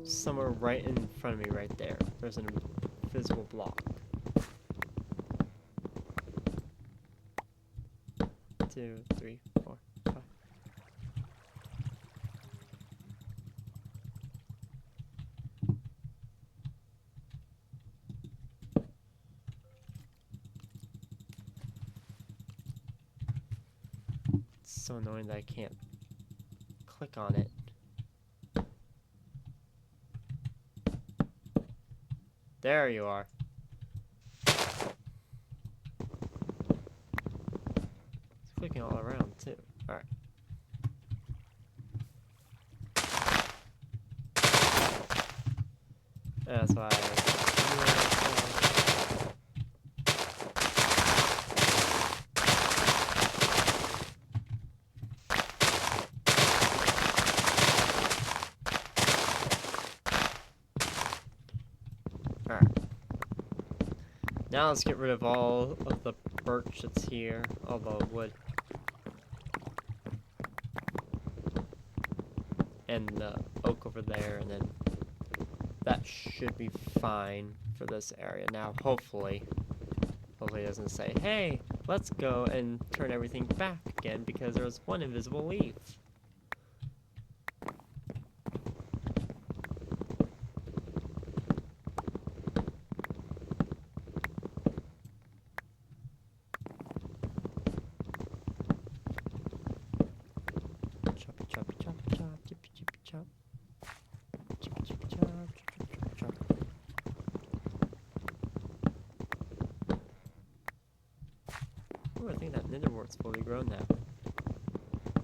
Somewhere right in front of me right there. There's an invisible block. 2, 3, 4, 5. It's so annoying that I can't click on it. There you are. It's clicking all around too. Alright. That's why Alright. Now let's get rid of all of the birch that's here, all the wood. And the oak over there, and then that should be fine for this area. Now, hopefully it doesn't say, hey, let's go and turn everything back again because there's one invisible leaf. Ooh, I think that netherwort's fully grown now.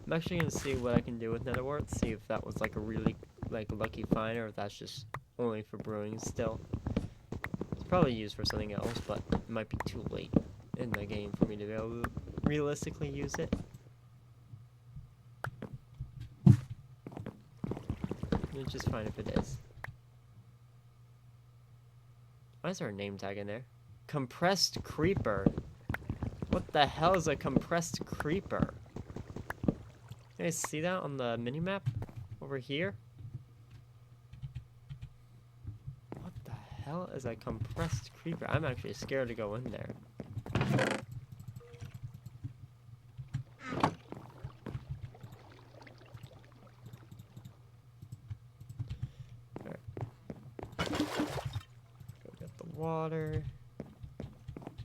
I'm actually gonna see what I can do with netherwort, see if that was like a really lucky find or if that's just only for brewing still. It's probably used for something else, but it might be too late in the game for me to be able to realistically use it. It's just fine if it is. Why is there a name tag in there? Compressed creeper. What the hell is a compressed creeper? You guys see that on the minimap over here? What the hell is a compressed creeper? I'm actually scared to go in there. Go get the water.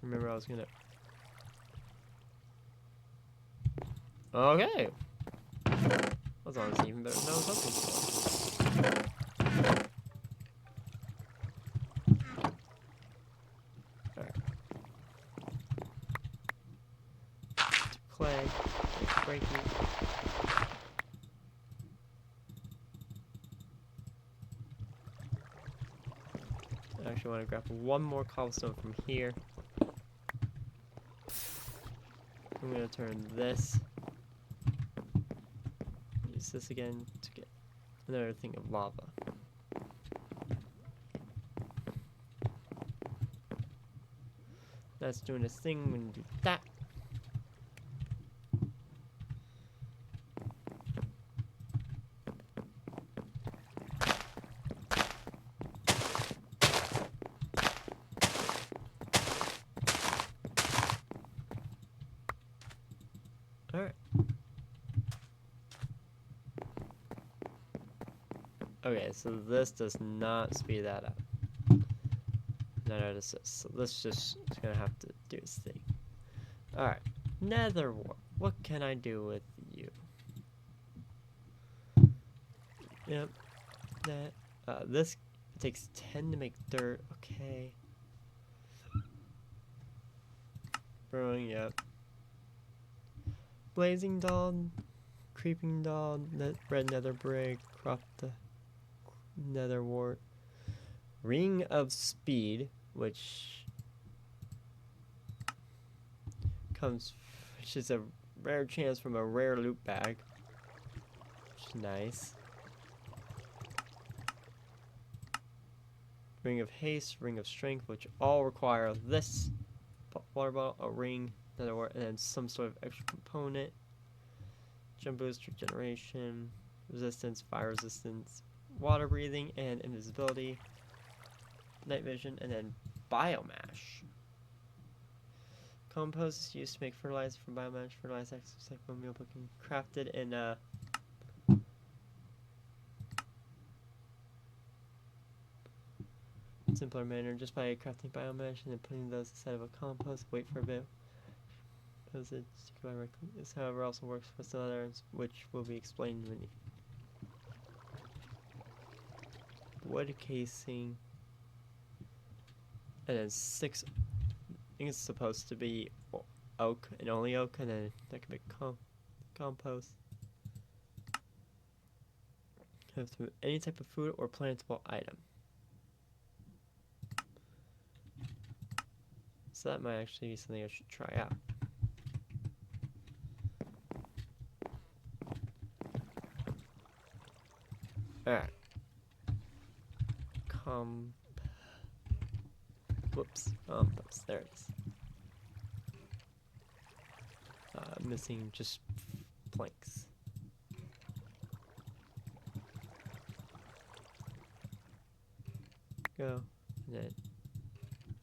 Remember I was gonna... Okay. That's honestly even better than I was hoping for. Alright. Clay. Break it. I actually want to grab one more cobblestone from here. I'm going to turn this. Use this again to get another thing of lava. That's doing this thing. I'm going to do that. Alright. Okay, so this does not speed that up. No, notice this. So this just is gonna have to do its thing. Alright. Nether wart. What can I do with you? Yep. That. This takes 10 to make dirt. Okay. Brewing, yep. Blazing Dawn, Creeping Dawn, Red Nether Brick, Crop the Nether Wart, Ring of Speed, which is a rare chance from a rare loot bag, which is nice. Ring of Haste, Ring of Strength, which all require this water bottle, a ring, Nether Wart, and then some sort of extra component. Jump boost, regeneration, resistance, fire resistance, water breathing, and invisibility, night vision, and then biomash. Compost is used to make fertilizer from biomash. Fertilizer acts like bone meal cooking, crafted in a simpler manner, just by crafting biomash and then putting those inside of a compost. Wait for a bit. This, however, also works for some others, which will be explained when you wood casing, and then 6. I think it's supposed to be oak and only oak, and then that can be compost. Have to any type of food or plantable item. So that might actually be something I should try out. Alright. Compost. There it is. Missing just planks. Go. And then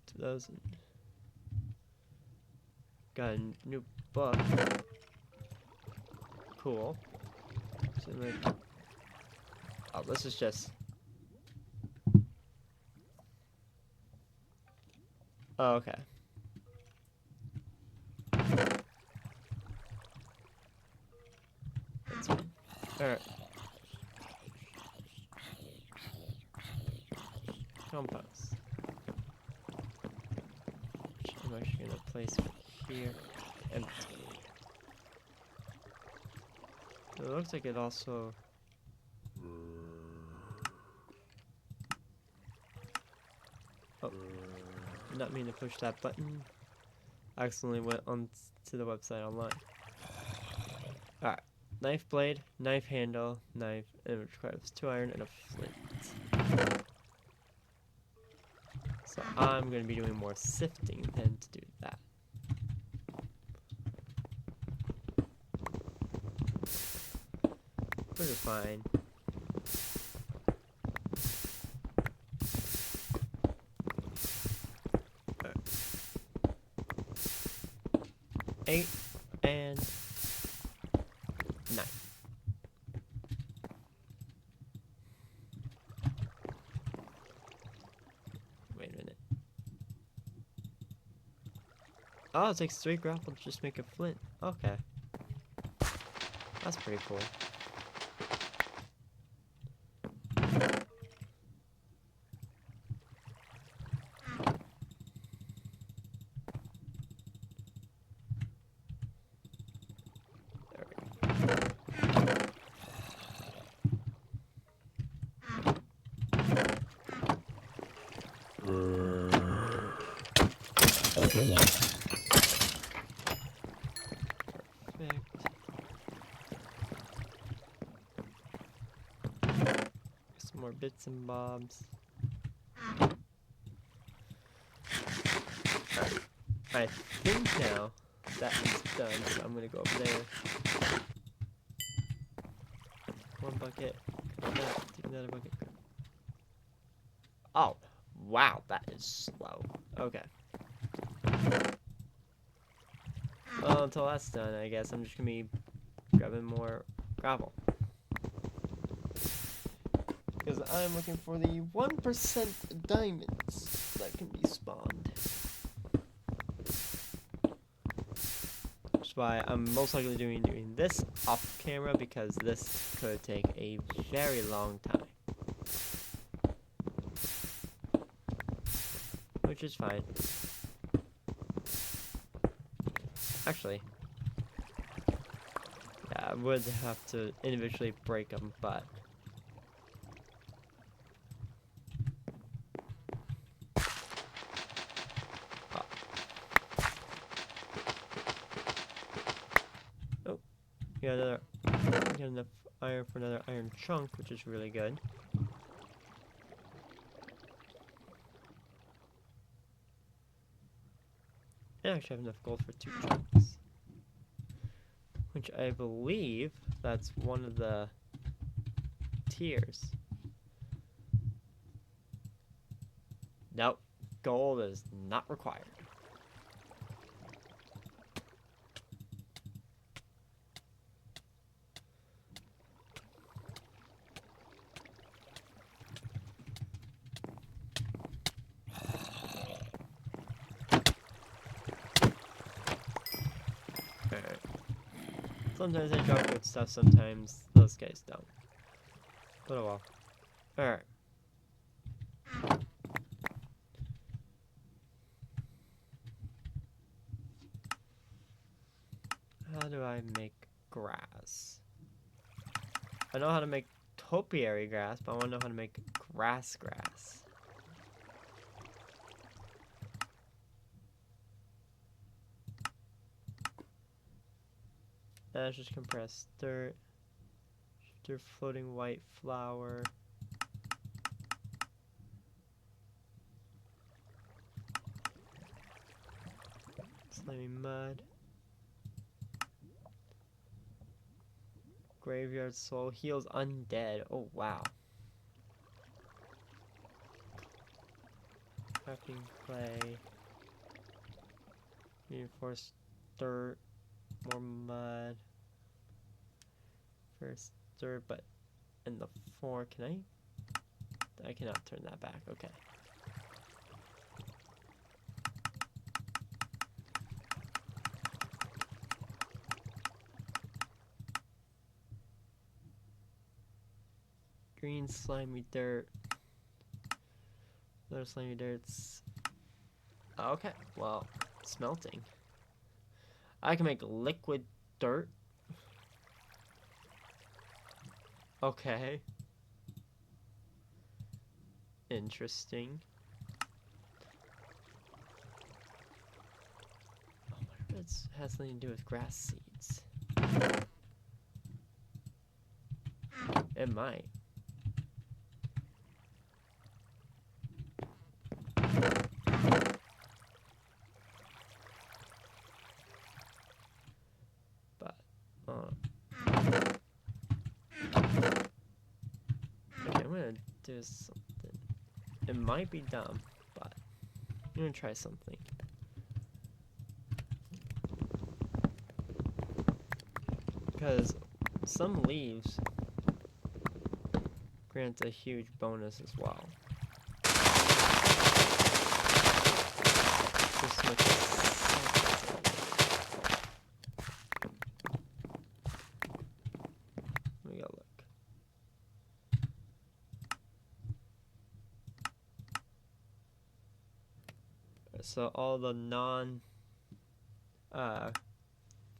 to those. Got a new book. Cool. So like, oh, this is just. Oh, okay. That's fine. Alright. Compost. Which I'm actually gonna place here. Empty. It looks like it also. Oh. Did not mean to push that button. I accidentally went on to the website online. Alright. Knife blade, knife handle, knife, and it requires 2 iron and a flint. So I'm going to be doing more sifting than to do that. Which is fine. Right. 8 and 9. Wait a minute. Oh, it takes 3 grapple to just make a flint. Okay. That's pretty cool. Some more bits and bobs. I think now that is done, so I'm gonna go over there. 1 bucket. Take another bucket. Oh, wow, that is slow. Okay. Well, until that's done, I guess I'm just gonna be grabbing more gravel. Because I'm looking for the 1% diamonds that can be spawned. That's why I'm most likely doing this off camera, because this could take a very long time. Which is fine. Actually, yeah, I would have to individually break them, but oh, got enough iron for another iron chunk, which is really good. I actually have enough gold for 2 chunks, which I believe that's one of the tiers. Nope, gold is not required. Alright. Sometimes I drop good stuff, sometimes those guys don't. But oh well. Alright. How do I make grass? I know how to make topiary grass, but I want to know how to make grass. That's just compressed dirt. Shifter floating white flour. Slimy mud. Graveyard soul heals undead. Oh wow. Crafting clay. Reinforced dirt. More mud. First dirt, but in the 4, can I cannot turn that back. Okay. Green slimy dirt. Another slimy dirts. Okay, well, smelting. I can make liquid dirt. Okay. Interesting. Oh, I wonder if it has something to do with grass seeds. It might. But, okay, I'm gonna do something. It might be dumb, but I'm gonna try something. Because some leaves grant a huge bonus as well. Just with let me go look. So all the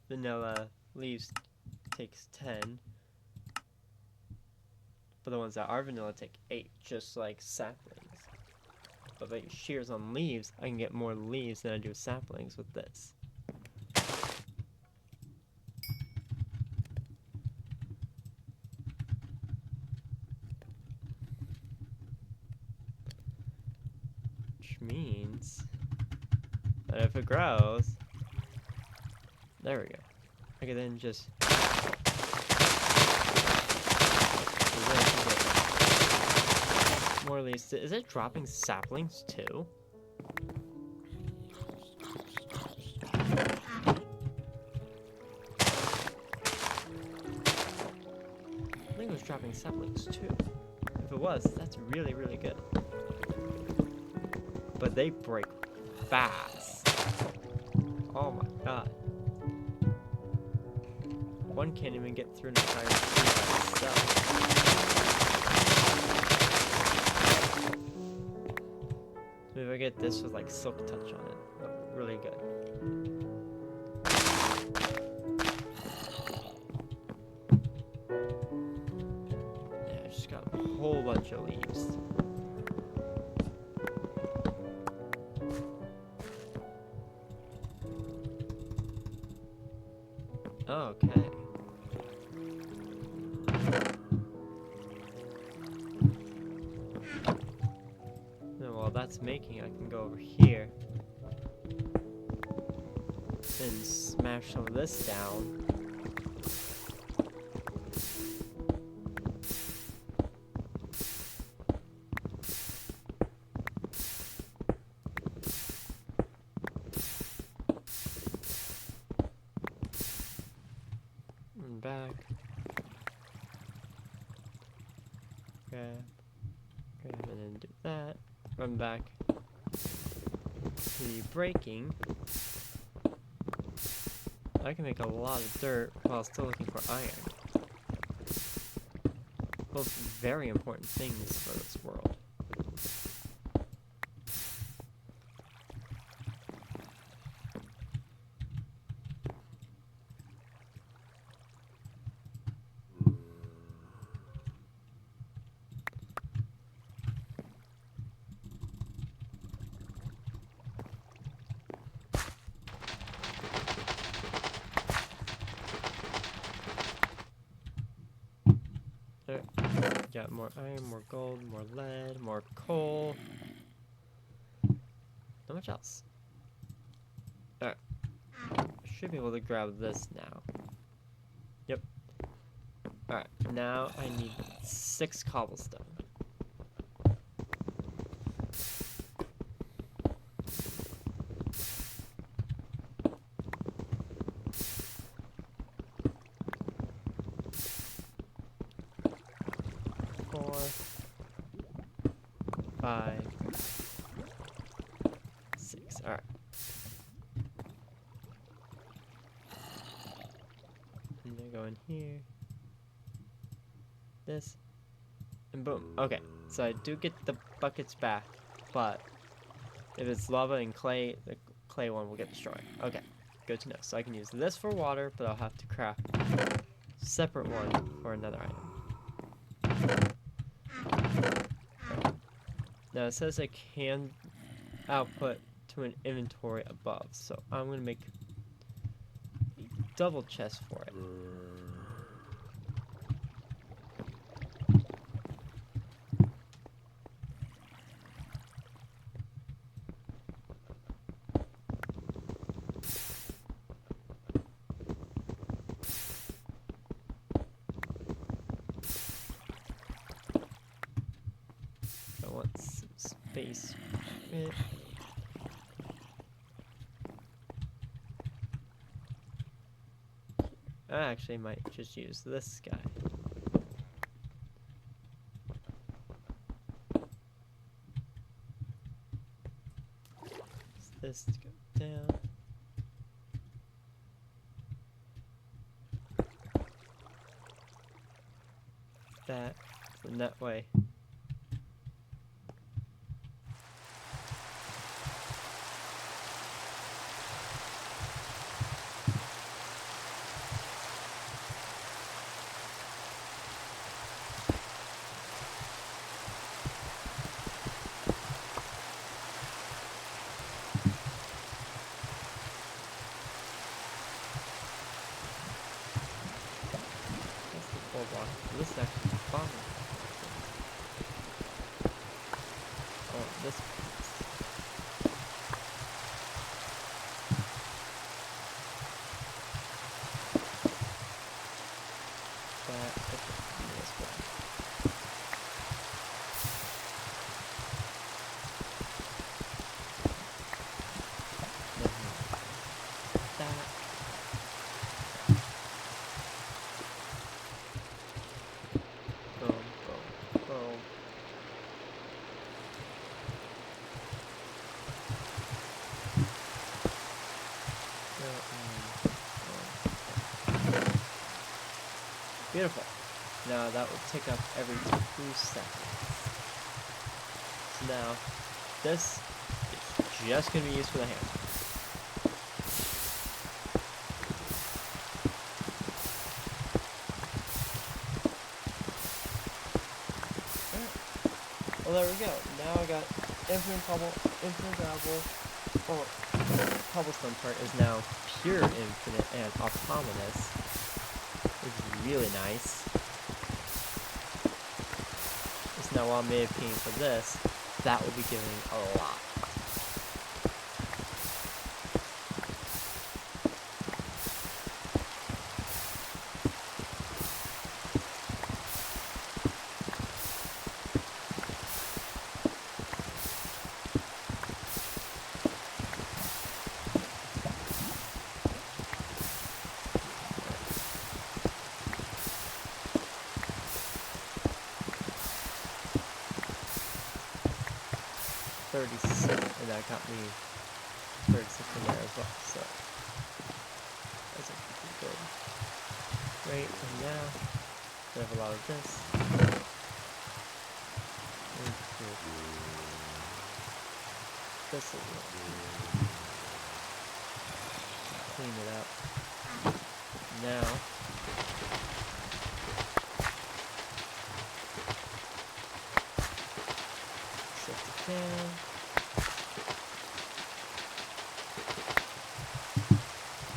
vanilla leaves takes 10. But the ones that are vanilla take 8, just like saplings. But like shears on leaves, I can get more leaves than I do saplings with this. Which means that if it grows, there we go. I can then just more leaves. Is it dropping saplings too? I think it was dropping saplings too. If it it was, that's really, really good. But they break fast. Oh my god. One can't even get through an entire tree by itself. Maybe I get this with like silk touch on it. Oh, really good. Yeah, I just got a whole bunch of leaves. Okay. And while that's making, I can go over here and smash some of this down. And back. Grab, and then do that. Run back. Continue breaking. I can make a lot of dirt while still looking for iron. Both very important things for this world. There. Got more iron, more gold, more lead, more coal. Not much else. Alright. Should be able to grab this now. Yep. Alright, now I need 6 cobblestone. Five, 6. Alright. And then go in here. This. And boom. Okay. So I do get the buckets back. But if it's lava and clay, the clay one will get destroyed. Okay. Good to know. So I can use this for water, but I'll have to craft a separate one for another item. Now it says I can output to an inventory above, so I'm gonna make a double chest for it. I want some space for it. I actually might just use this guy. This to go down. That, and that way. Block. This is actually fun. Oh, this piece. That, okay, this one. Then that. Boom, boom, boom. Beautiful. Now that will tick up every 2 seconds. So now, this is just going to be used for the hammer. Well, there we go. Now I got infinite gravel. Oh, cobblestone part is now pure infinite and autonomous, which is really nice. So now while I'm paying for this, that will be giving a lot. And that got me 36 in there as well, so that's actually pretty good. Great, and now we have a lot of this. This is clean it up. Now set the can.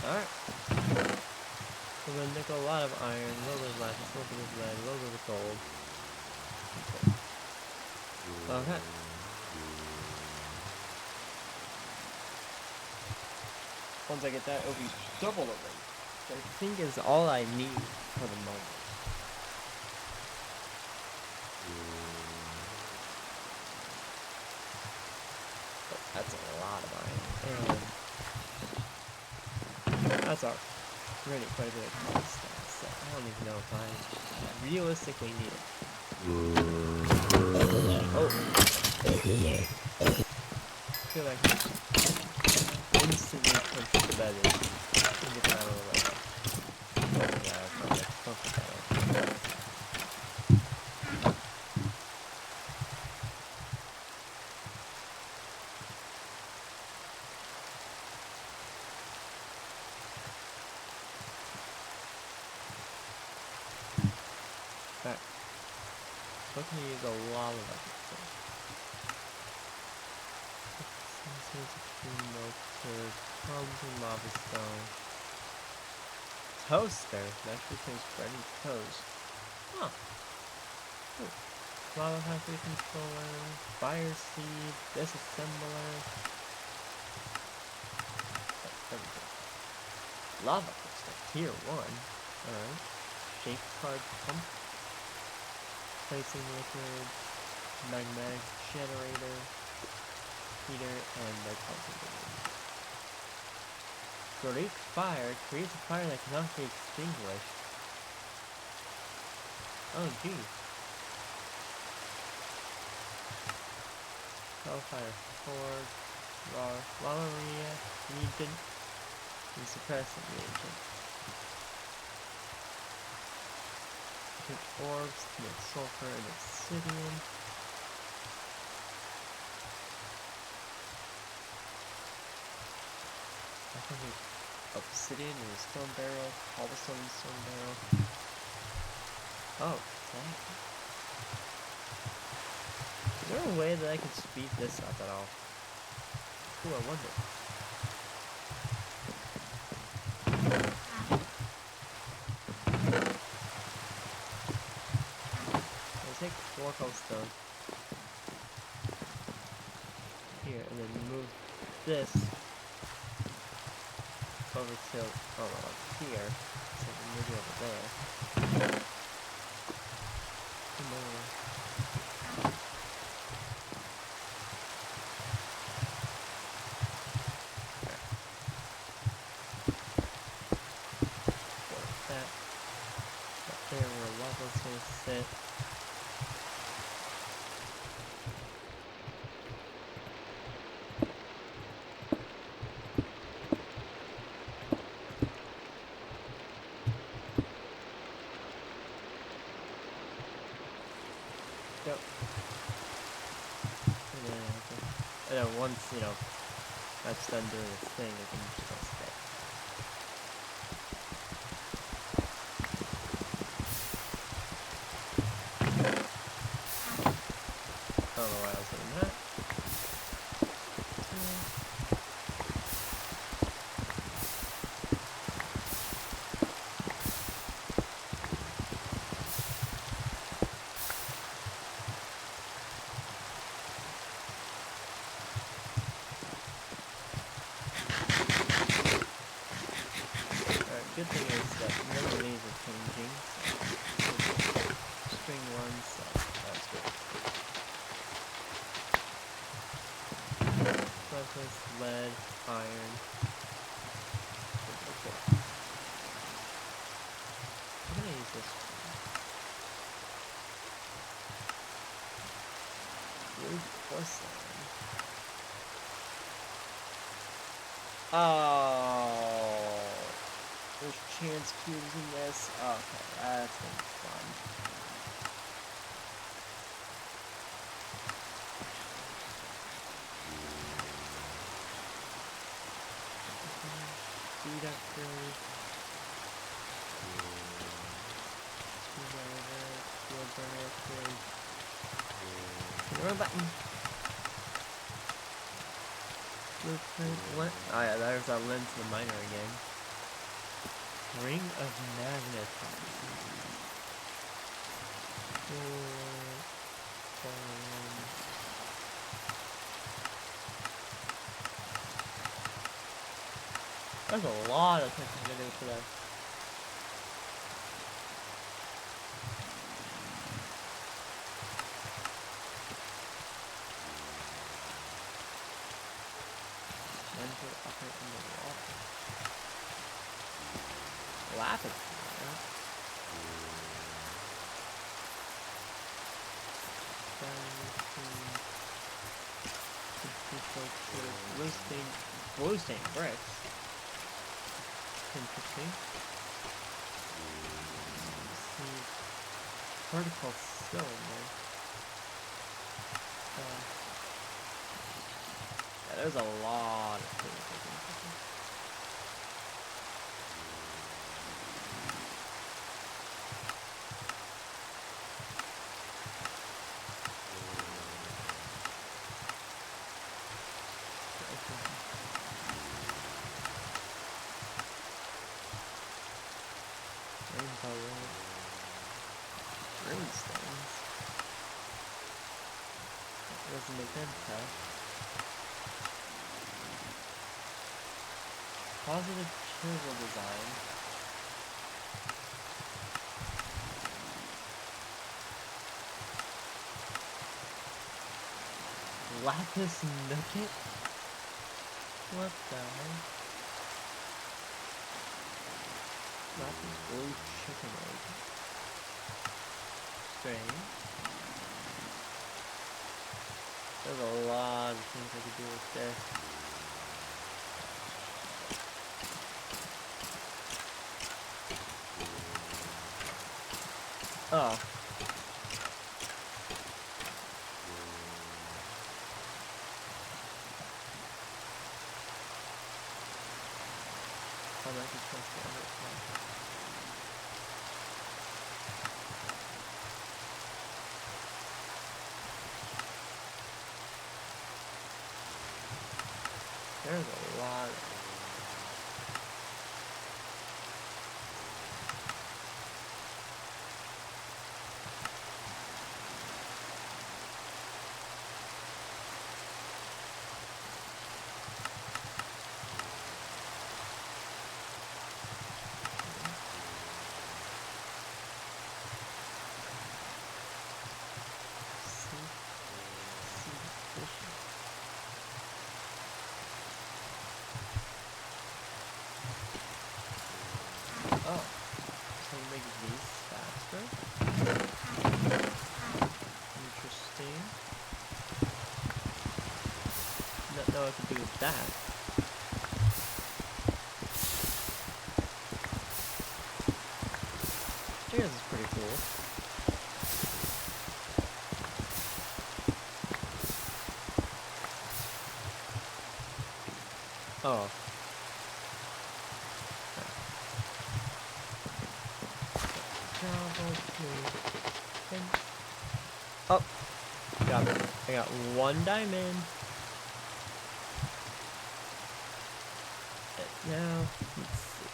Alright. So we're gonna nickel a lot of iron, a little bit of lapis, a little bit of lead, a little bit of gold. Okay. Once I get that, it'll be double the rate. Which I think is all I need for the moment. But that's a lot of iron. And that's already quite a bit of cobblestone, so I don't even know if I realistically need it. Oh! I feel like instantly punch the bed in and get out of the way. Oh yeah, I found it. Comfort that. Alright. So can use a lot of that. Melted, pumpkin lava stone. Toaster? It actually tastes bread and toast. Huh. Ooh. Lava factory controller, fire seed, disassembler. Everything. Lava crystal, tier 1. Alright. Shape card pump. Placing liquid. Magnetic generator. Heater and the cultivator. Create fire creates a fire that cannot be extinguished. Oh gee. Hellfire forge, lava reagent, and suppressant reagent. Put orbs to make sulfur and obsidian. Obsidian in a stone barrel, cobblestone in a stone barrel. Oh, dang. Is there a way that I can speed this up at all? Ooh, I wonder. I'll take 4 cobblestone here and then move this over to, oh well, up here, so maybe over there. Come on. That. Up there where lava's gonna sit. then once, you know, that's done doing its thing, it can just go stay. I don't know why I was doing that. Good thing is that none of these are changing, so string one, so that's good. Surface, lead, iron. Okay. I'm gonna use this blue porcelain. Oh. There's chance cubes in this. Okay, that's gonna be fun. Deductors. Screwdriver. Steel burner. Wrong button. Blueprint. What? Oh yeah, there's that lens to the miner again. Ring of magnetism. There's a lot of things to do today. Enter up in the water. Lapis. Blue stain bricks. Interesting. Particle cylinder. Yeah, there's a lot of things I can do. Runestones. That doesn't make sense, huh? Positive chisel design. Lapis nugget? What the heck? Lapis blue chicken egg. Strange. There's a lot of things I could do with this. Oh. I might be close to it. There's a lot of... Oh, so make these faster. Interesting. Not know what to do with that. This is pretty cool. Oh. Oh, got it. I got 1 diamond. And now, let's see.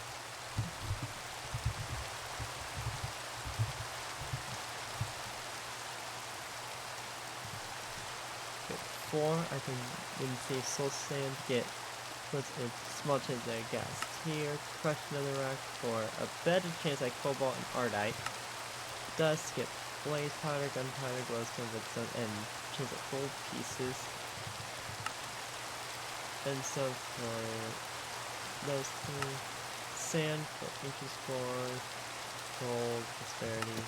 Get 4. I can then save soul sand, get as much as I gas here, crush another rock for a better chance at cobalt and ardite. Dust, get blaze powder, gunpowder, glowstone, redstone, and chance at gold pieces. And so for those 2, sand for ancient spores, gold, prosperity,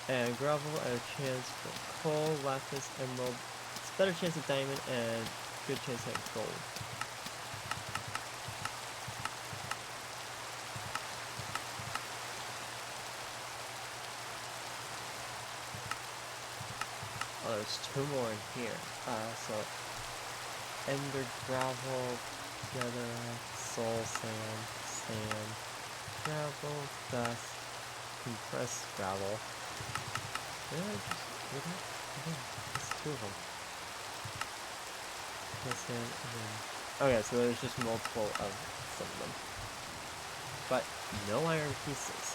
and gravel at a chance for coal, lapis, emerald. It's a better chance at diamond and good chance at gold. Oh, there's 2 more in here. So ender gravel, netherite, soul sand, sand, gravel, dust, compressed gravel. Did I just 2 of them. Sand, and then okay, so there's just multiple of some of them, but no iron pieces.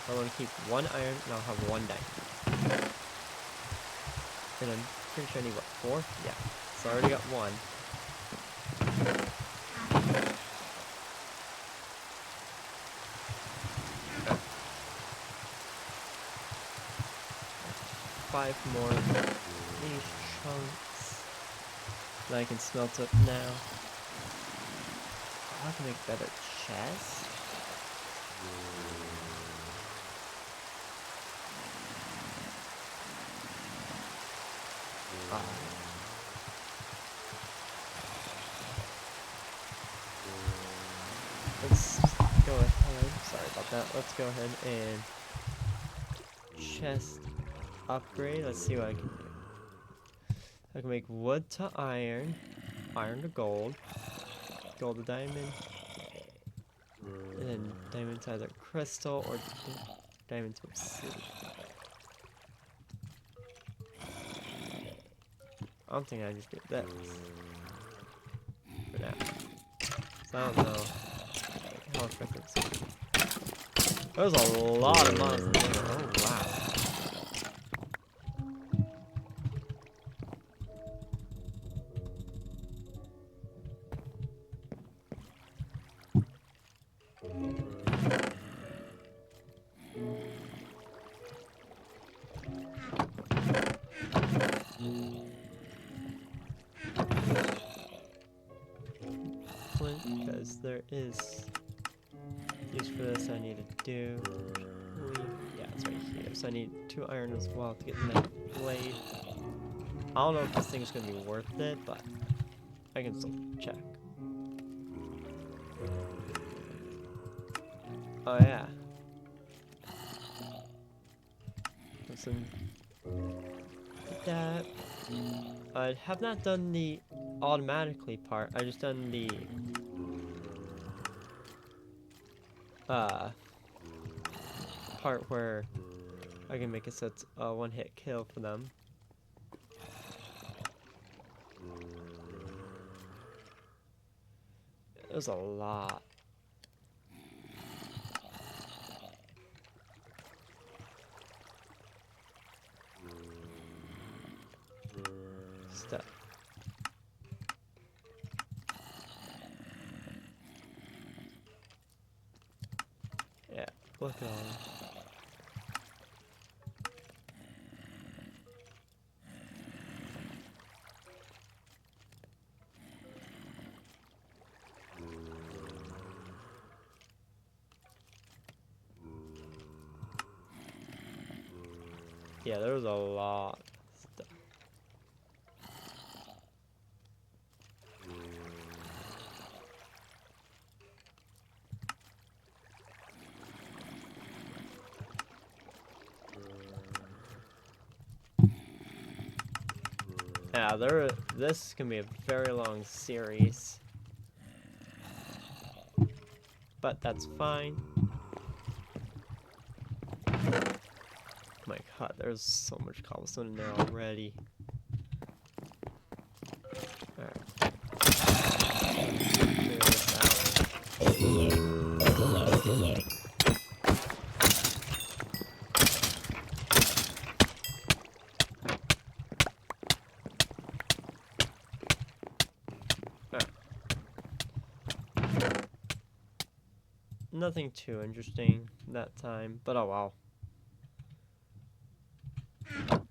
I want to keep 1 iron, and I'll have 1 diamond. And I'm pretty sure I need, what, 4? Yeah. So I already got 1. Okay. 5 more of these chunks that I can smelt up now. Oh, I can make better chests. Let's go ahead. Sorry about that. Let's go ahead and chest upgrade. Let's see what I can do. I can make wood to iron, iron to gold, gold to diamond, and then diamond to either crystal or diamond to obsidian. I don't think I just did that for now. So I don't know how effective it's gonna be. There's a lot of mods in there. Oh wow. Because there is use for this I need to do. Yeah, it's right here. So I need 2 iron as well to get the next blade. I don't know if this thing's gonna be worth it, but I can still check. Oh yeah. Listen. That I have not done the automatically part. I just done the part where I can make it so it's a 1-hit kill for them. There's a lot. Stuff. Yeah, look at all that. Yeah, there was a lot of stuff. Yeah, this can be a very long series. But that's fine. My god, there's so much cobblestone in there already. Alright. Figure this out. Nothing too interesting that time, but oh wow. Alright.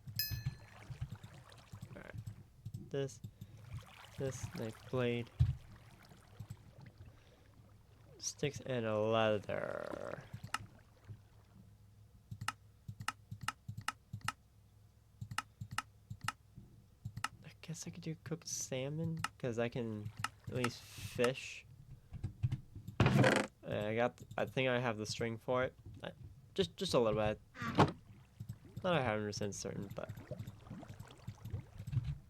This knife blade. Sticks and a leather. I guess I could do cooked salmon, because I can at least fish. I think I have the string for it. Just a little bit. Not 100% certain, but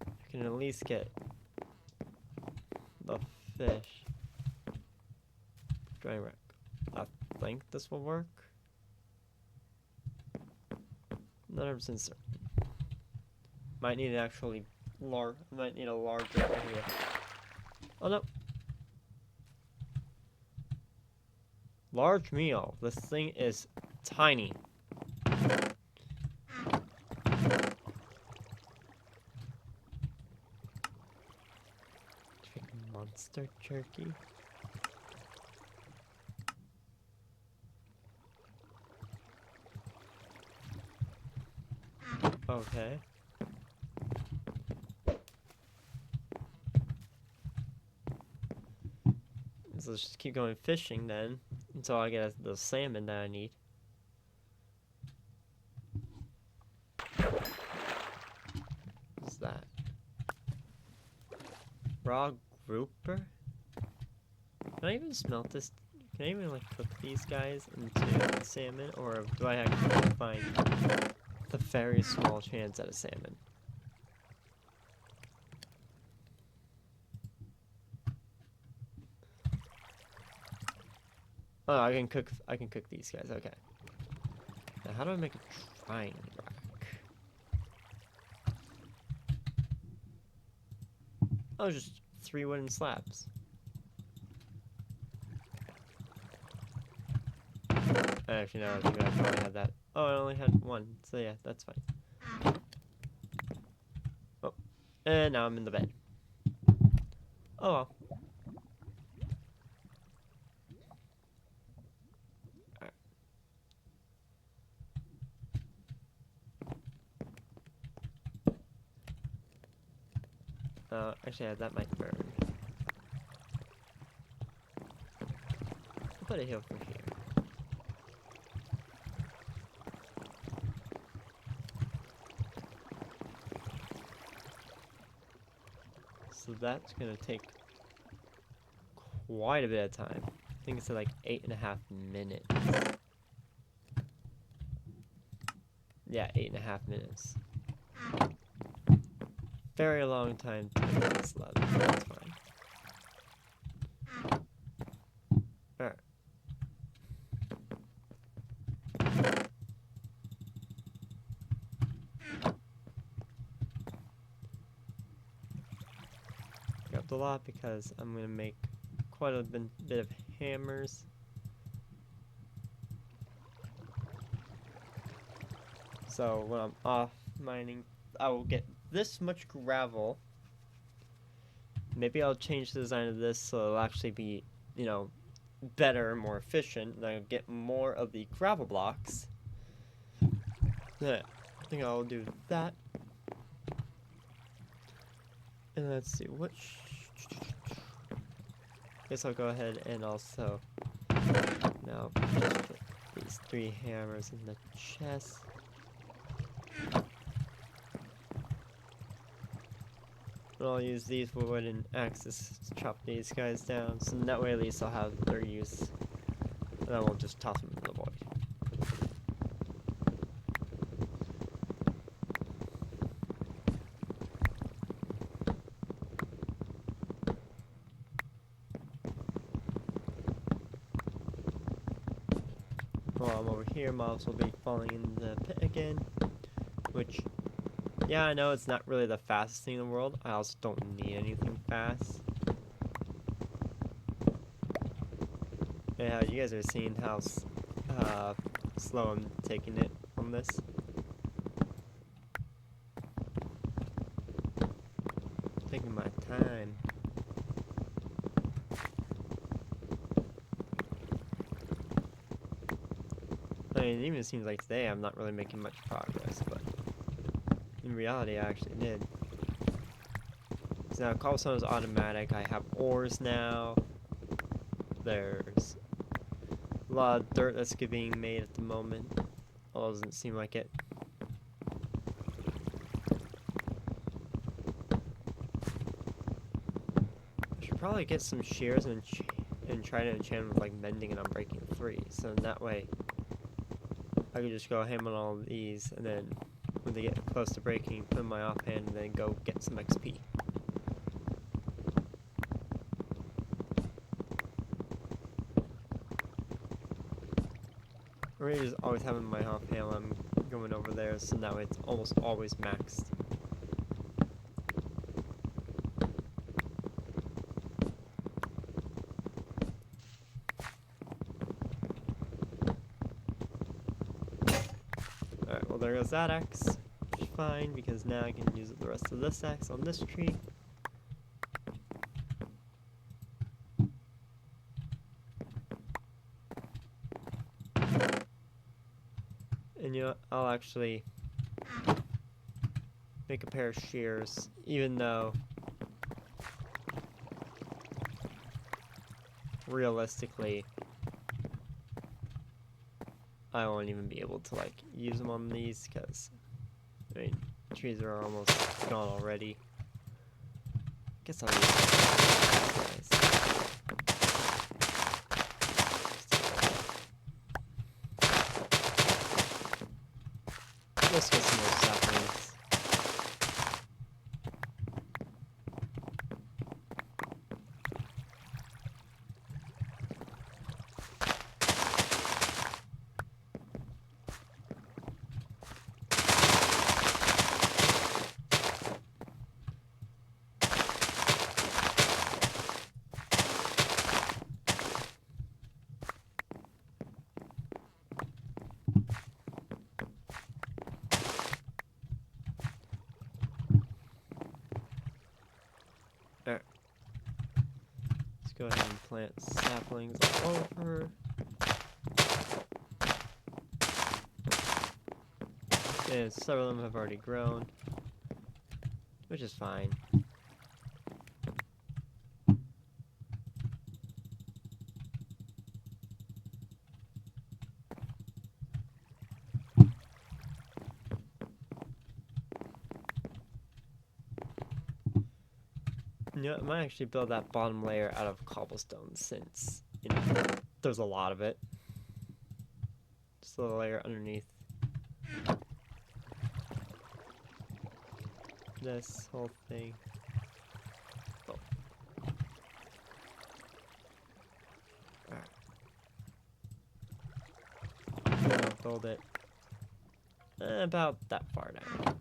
I can at least get the fish. Dry rack. I think this will work. Not 100% certain. Might need actually might need a larger area. Oh no. Large meal. This thing is tiny. Monster jerky. Okay. So let's just keep going fishing then until I get the salmon that I need. What's that? Raw grouper? Can I even smelt this? Can I even like cook these guys into salmon, or do I actually find the very small chance at a salmon? Oh, I can cook these guys. Okay. Now, how do I make a drying rack? Oh, just 3 wooden slabs. Actually, no, I think I probably had that. Oh, I only had 1, so yeah, that's fine. Oh, and now I'm in the bed. Oh well. Actually, that might burn. I'll put it here for here. So that's gonna take quite a bit of time. I think it's like 8.5 minutes. Yeah, 8.5 minutes. Very long time to make this leather. That's fine. Alright. Grabbed a lot because I'm gonna make quite a bit of hammers. So when I'm off mining, I will get this much gravel. Maybe I'll change the design of this so it'll actually be, you know, better, more efficient, and I'll get more of the gravel blocks. Yeah, I think I'll do that. And let's see, guess I'll go ahead and also now put these 3 hammers in the chest. And I'll use these wooden axes to chop these guys down, so that way at least I'll have their use. And I won't just toss them in the void. while I'm over here, mobs will be falling in the pit again. Which, yeah, I know it's not really the fastest thing in the world. I also don't need anything fast. Yeah, you guys are seeing how slow I'm taking it on this. Taking my time. I mean, it even seems like today I'm not really making much progress, but in reality I actually did. So now cobblestone is automatic. I have ores now. There's a lot of dirt that's being made at the moment. Although it doesn't seem like it. I should probably get some shears and try to enchant with like mending and unbreaking 3. So that way I can just go ham on all of these, and then when they get close to breaking, put in my offhand and then go get some XP. Or just always having my offhand while I'm going over there, so now it's almost always maxed. Alright, well there goes that axe. Which is fine, because now I can use the rest of this axe on this tree. And you know, I'll actually make a pair of shears, even though realistically I won't even be able to like use them on these, because I mean trees are almost gone already. Guess I'll use these guys. Let's get some more saplings. Alright. Let's go ahead and plant saplings all over. And several of them have already grown, which is fine. You know, I might actually build that bottom layer out of cobblestone, since, you know, there's a lot of it. Just a little layer underneath this whole thing. Oh. Alright. I'll build it about that far down.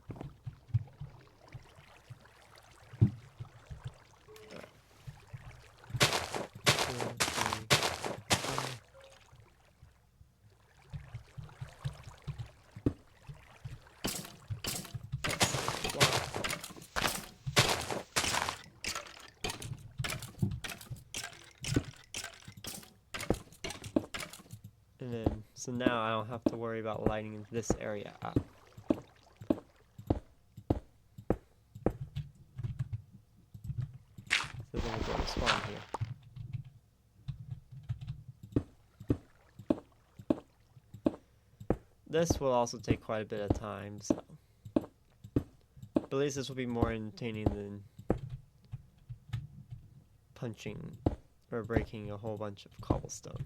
And then, so now I don't have to worry about lighting this area up. So then we'll go to spawn here. This will also take quite a bit of time, so. But at least this will be more entertaining than punching or breaking a whole bunch of cobblestone.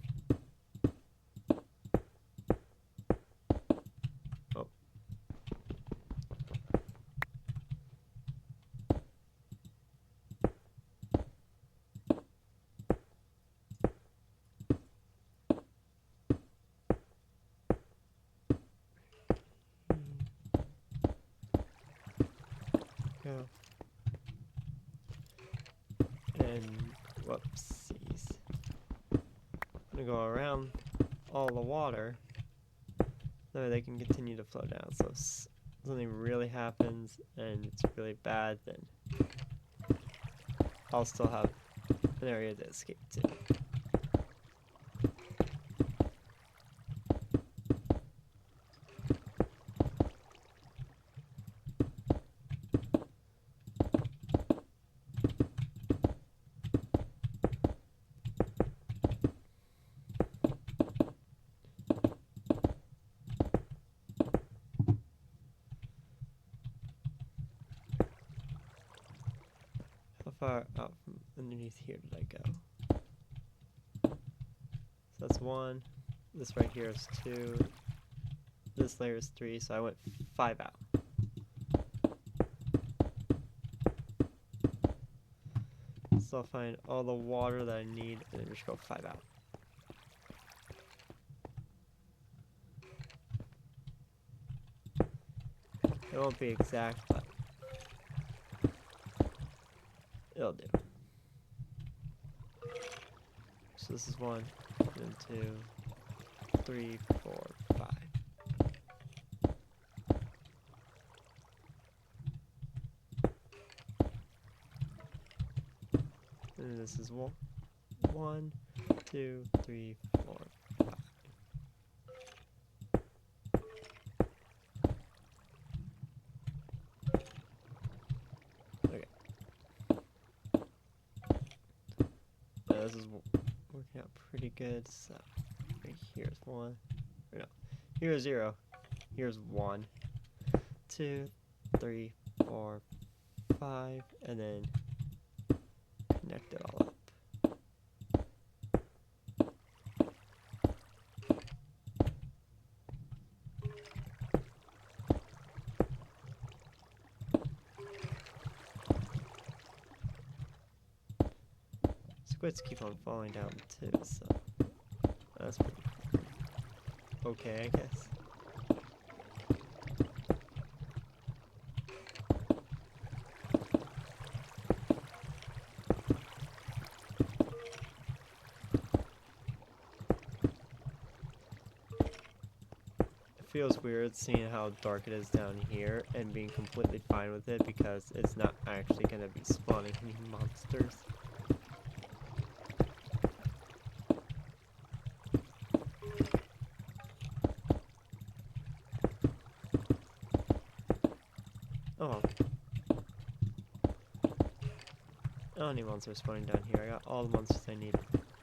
go. And whoopsies. I'm gonna go around all the water so they can continue to flow down. So if something really happens and it's really bad, then I'll still have an area to escape to. How far out from underneath here did I go? So that's 1. This right here is 2. This layer is 3, so I went 5 out. So I'll find all the water that I need and then just go 5 out. It won't be exact, but it'll do. So this is 1, then 2, 3, 4, 5. And this is 1, 2, 3, 4, 5. Okay. This is working out pretty good. So right here's 1. Or no, here's 0. Here's 1, 2, 3, 4, 5, and then connect it all up. Squids keep on falling down too, so that's pretty okay, I guess. It feels weird seeing how dark it is down here and being completely fine with it because it's not actually going to be spawning any monsters. Oh. I don't need monsters spawning down here. I got all the monsters I need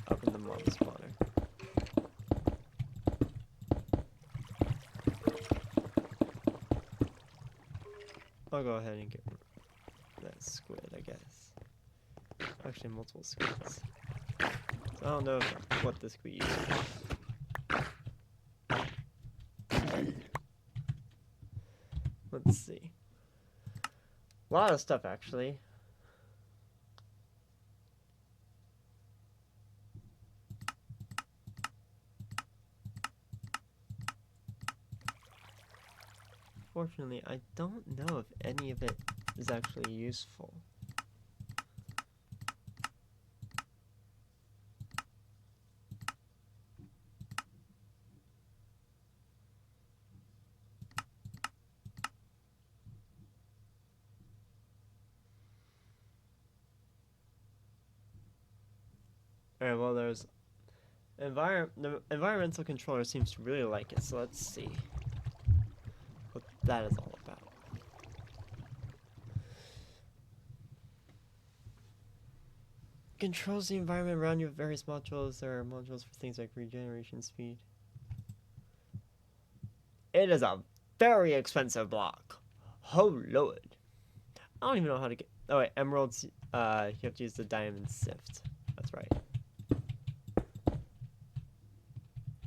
up in the mob spawner. I'll go ahead and get that squid, I guess. Actually, multiple squids. So I don't know what this could be used for. Let's see. A lot of stuff, actually. Fortunately, I don't know if any of it is actually useful. Alright, well, there's the environmental controller seems to really like it, so let's see what that is all about. Controls the environment around you with various modules. There are modules for things like regeneration speed. It is a very expensive block. Oh lord. I don't even know how to get... Oh wait, emeralds, you have to use the diamond sift. That's right.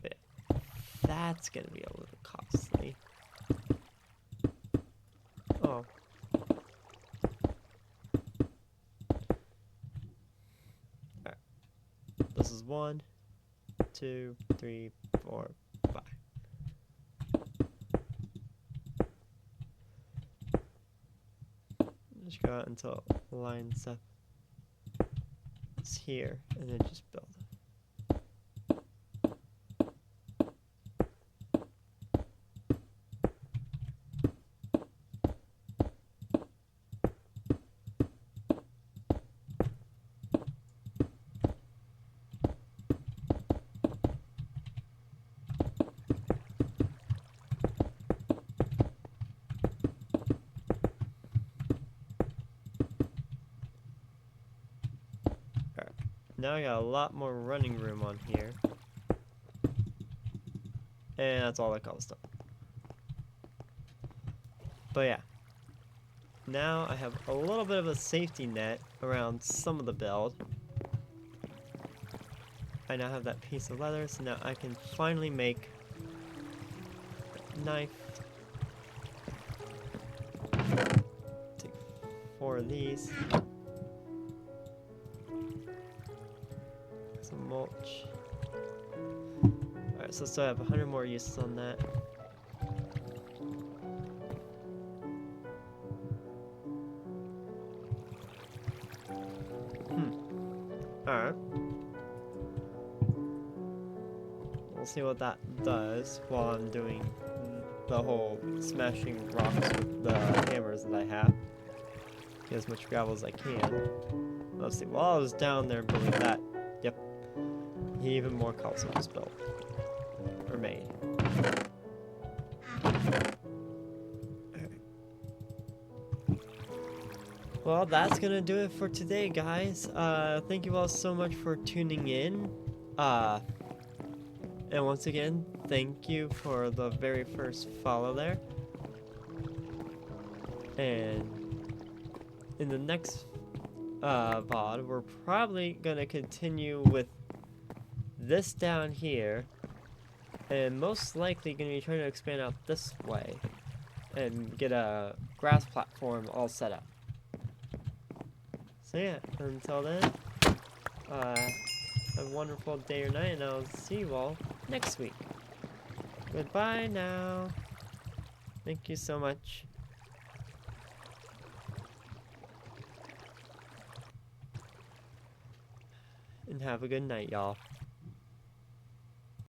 But yeah, that's gonna be a little costly. Oh. Alright. This is 1, 2, 3, 4, 5. Just go out until it lines up. It's here, and then just build. Now I got a lot more running room on here. And that's all the cobblestone. But yeah. Now I have a little bit of a safety net around some of the build. I now have that piece of leather, so now I can finally make a knife. Take 4 of these. Some mulch. Alright, so still have 100 more uses on that. Alright. We'll see what that does while I'm doing the whole smashing rocks with the hammers that I have. Get as much gravel as I can. Let's see, while I was down there building that, yep, even more cobblestone was built. Or made. Well, that's gonna do it for today, guys. Thank you all so much for tuning in. And once again, thank you for the very first follow there. And in the next VOD, we're probably gonna continue with this down here, and most likely gonna be trying to expand out this way and get a grass platform all set up. So yeah, until then, have a wonderful day or night, and I'll see you all next week. Goodbye now. Thank you so much. And have a good night, y'all.